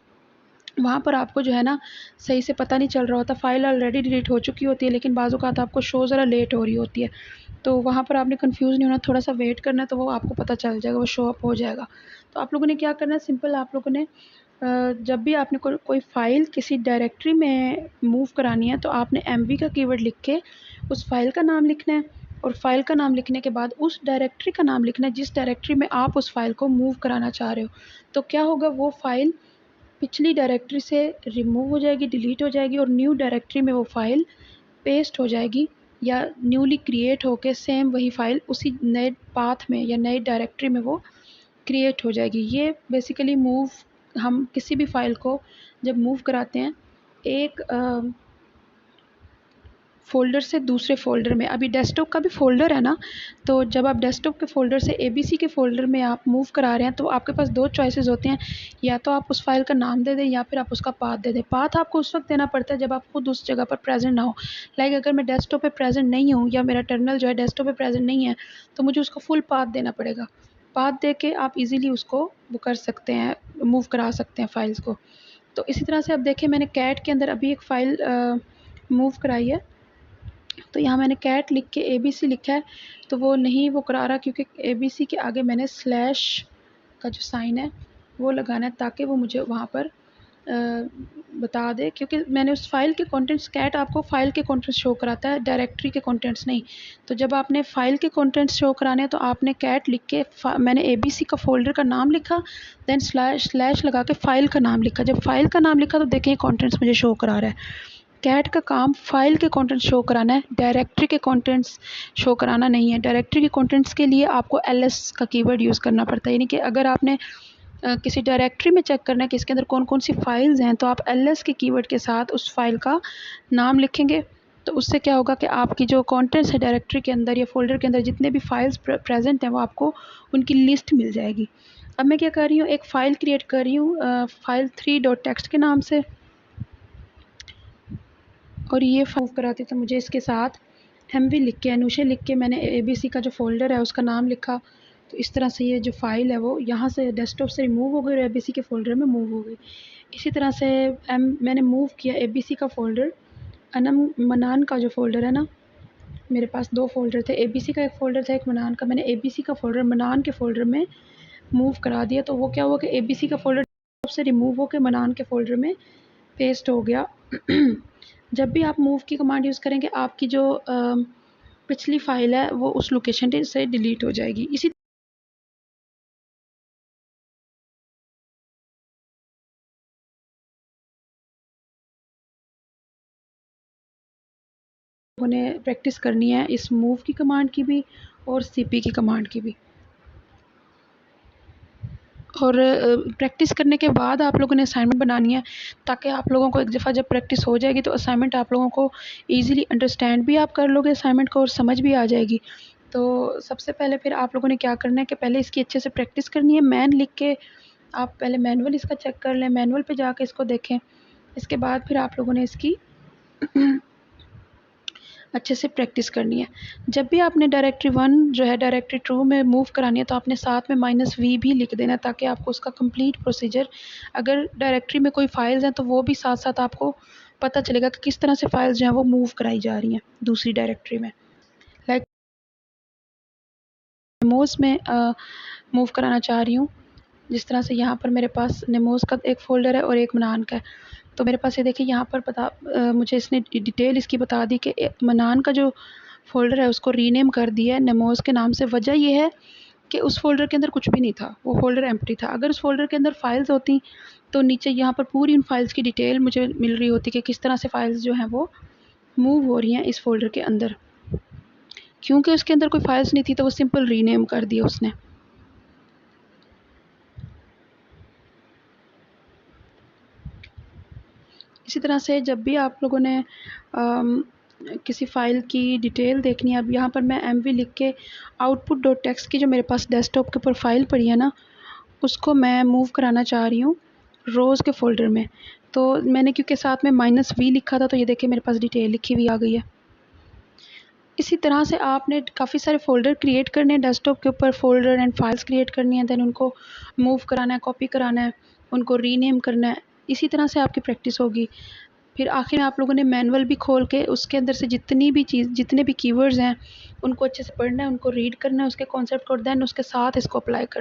वहाँ पर आपको जो है ना सही से पता नहीं चल रहा होता, फ़ाइल ऑलरेडी डिलीट हो चुकी होती है लेकिन बाज़ औक़ात आपको शो ज़रा लेट हो रही होती है। तो वहाँ पर आपने कन्फ्यूज़ नहीं होना, थोड़ा-सा वेट करना है तो वो आपको पता चल जाएगा, वो शो अप हो जाएगा। तो आप लोगों ने क्या करना है, सिंपल आप लोगों ने जब भी आपने कोई फ़ाइल किसी डायरेक्टरी में मूव करानी है तो आपने एमवी का कीवर्ड लिख के उस फ़ाइल का नाम लिखना है और फ़ाइल का नाम लिखने के बाद उस डायरेक्टरी का नाम लिखना है जिस डायरेक्टरी में आप उस फ़ाइल को मूव कराना चाह रहे हो। तो क्या होगा, वो फ़ाइल पिछली डायरेक्टरी से रिमूव हो जाएगी, डिलीट हो जाएगी और न्यू डायरेक्टरी में वो फ़ाइल पेस्ट हो जाएगी या न्यूली क्रिएट होके सेम वही फ़ाइल उसी नए पाथ में या नई डायरेक्टरी में वो क्रिएट हो जाएगी। ये बेसिकली मूव, हम किसी भी फ़ाइल को जब मूव कराते हैं एक फ़ोल्डर से दूसरे फ़ोल्डर में, अभी डेस्कटॉप का भी फ़ोल्डर है ना, तो जब आप डेस्कटॉप के फ़ोल्डर से ABC के फ़ोल्डर में आप मूव करा रहे हैं तो आपके पास दो चॉइसेस होते हैं, या तो आप उस फ़ाइल का नाम दे दें या फिर आप उसका पाथ दे दें। पाथ आपको उस वक्त देना पड़ता है जब आप खुद उस जगह पर प्रेजेंट ना हो। लाइक अगर मैं डेस्कटॉप पे प्रेजेंट नहीं हूँ या मेरा टर्मिनल जो है डेस्कटॉप पे प्रेजेंट नहीं है तो मुझे उसका फुल पाथ देना पड़ेगा। पाथ दे के आप ईज़िली उसको वो कर सकते हैं, मूव करा सकते हैं फ़ाइल्स को। तो इसी तरह से अब देखिए मैंने कैट के अंदर अभी एक फ़ाइल मूव कराई है, तो यहाँ मैंने कैट लिख के ABC लिखा है तो वो नहीं वो करा रहा क्योंकि ABC के आगे मैंने स्लैश का जो साइन है वो लगाना है, ताकि वो मुझे वहाँ पर बता दे, क्योंकि मैंने उस फाइल के कंटेंट्स, कैट आपको फाइल के कंटेंट्स शो कराता है, डायरेक्टरी के कंटेंट्स नहीं। तो जब आपने फाइल के कंटेंट्स शो कराने हैं तो आपने कैट लिख के मैंने एबीसी का फोल्डर का नाम लिखा, देन स्लैश लगा के फाइल का नाम लिखा। जब फाइल का नाम लिखा तो देखें कंटेंट्स मुझे शो करा रहा है। कैट का काम फाइल के कंटेंट्स शो कराना है, डायरेक्टरी के कंटेंट्स शो कराना नहीं है। डायरेक्टरी के कंटेंट्स के लिए आपको ls का कीवर्ड यूज़ करना पड़ता है, यानी कि अगर आपने किसी डायरेक्टरी में चेक करना है कि इसके अंदर कौन कौन सी फाइल्स हैं, तो आप ls के कीवर्ड के साथ उस फाइल का नाम लिखेंगे। तो उससे क्या होगा कि आपकी जो कंटेंट्स है डायरेक्टरी के अंदर या फोल्डर के अंदर जितने भी फाइल्स प्रेजेंट हैं वो आपको उनकी लिस्ट मिल जाएगी। अब मैं क्या कर रही हूँ, एक फ़ाइल क्रिएट कर रही हूँ file3.txt के नाम से, और ये मूव कराती तो मुझे इसके साथ mv लिख के, अनुषे लिख के मैंने abc का जो फोल्डर है उसका नाम लिखा। तो इस तरह से ये जो फाइल है वो यहाँ से डेस्कटॉप से रिमूव हो गई और abc के फोल्डर में मूव हो गई। इसी तरह से मैंने मूव किया abc का फोल्डर, अनम मनान का जो फोल्डर है ना, मेरे पास दो फोल्डर थे, abc का एक फ़ोल्डर था, एक मनान का। मैंने abc का फोल्डर मनान के फोल्डर में मूव करा दिया। तो वो क्या हुआ कि abc का फोल्डर से रिमूव होकर मनान के फोल्डर में पेस्ट हो गया। जब भी आप मूव की कमांड यूज़ करेंगे आपकी जो पिछली फ़ाइल है वो उस लोकेशन से डिलीट हो जाएगी। इसी उन्हें प्रैक्टिस करनी है इस मूव की कमांड की भी और cp की कमांड की भी। और प्रैक्टिस करने के बाद आप लोगों ने असाइनमेंट बनानी है, ताकि आप लोगों को एक दफ़ा जब प्रैक्टिस हो जाएगी तो असाइनमेंट आप लोगों को ईज़िली अंडरस्टैंड भी आप कर लोगे असाइनमेंट को और समझ भी आ जाएगी। तो सबसे पहले फिर आप लोगों ने क्या करना है कि पहले इसकी अच्छे से प्रैक्टिस करनी है। मैन लिख के आप पहले मैनुअल इसका चेक कर लें, मैनुअल पे जाके इसको देखें। इसके बाद फिर आप लोगों ने इसकी अच्छे से प्रैक्टिस करनी है। जब भी आपने डायरेक्टरी 1 जो है डायरेक्टरी 2 में मूव करानी है तो आपने साथ में -v भी लिख देना, ताकि आपको उसका कंप्लीट प्रोसीजर, अगर डायरेक्टरी में कोई फाइल्स हैं तो वो भी साथ साथ आपको पता चलेगा कि किस तरह से फाइल्स जो हैं वो मूव कराई जा रही हैं दूसरी डायरेक्टरी में। लाइक नेमोस में मूव कराना चाह रही हूँ, जिस तरह से यहाँ पर मेरे पास नेमोस का एक फ़ोल्डर है और एक मनान का है। तो मेरे पास ये देखिए यहाँ पर मुझे इसने डिटेल इसकी बता दी कि मनान का जो फ़ोल्डर है उसको रीनेम कर दिया है नेमोस के नाम से। वजह ये है कि उस फ़ोल्डर के अंदर कुछ भी नहीं था, वो फ़ोल्डर एम्प्टी था। अगर उस फ़ोल्डर के अंदर फाइल्स होती तो नीचे यहाँ पर पूरी उन फाइल्स की डिटेल मुझे मिल रही होती कि किस तरह से फाइल्स जो हैं वो मूव हो रही हैं इस फ़ोल्डर के अंदर। क्योंकि उसके अंदर कोई फाइल्स नहीं थी तो वो सिंपल रीनेम कर दिया उसने। इसी तरह से जब भी आप लोगों ने किसी फ़ाइल की डिटेल देखनी है, अब यहाँ पर मैं mv लिख के output.txt की जो मेरे पास डेस्कटॉप के ऊपर फाइल पड़ी है ना, उसको मैं मूव कराना चाह रही हूँ रोज़ के फ़ोल्डर में। तो मैंने क्योंकि साथ में -v लिखा था तो ये देखिए मेरे पास डिटेल लिखी हुई आ गई है। इसी तरह से आपने काफ़ी सारे फ़ोल्डर क्रिएट करने हैं डेस्कटॉप के ऊपर, फ़ोल्डर एंड फाइल्स क्रिएट करनी है, देन उनको मूव कराना है, कॉपी कराना है, उनको रीनेम करना है। इसी तरह से आपकी प्रैक्टिस होगी। फिर आखिर में आप लोगों ने मैनुअल भी खोल के उसके अंदर से जितने भी कीवर्ड्स हैं उनको अच्छे से पढ़ना है, उनको रीड करना है, उसके कॉन्सेप्ट को, देन उसके साथ इसको अप्लाई करना है।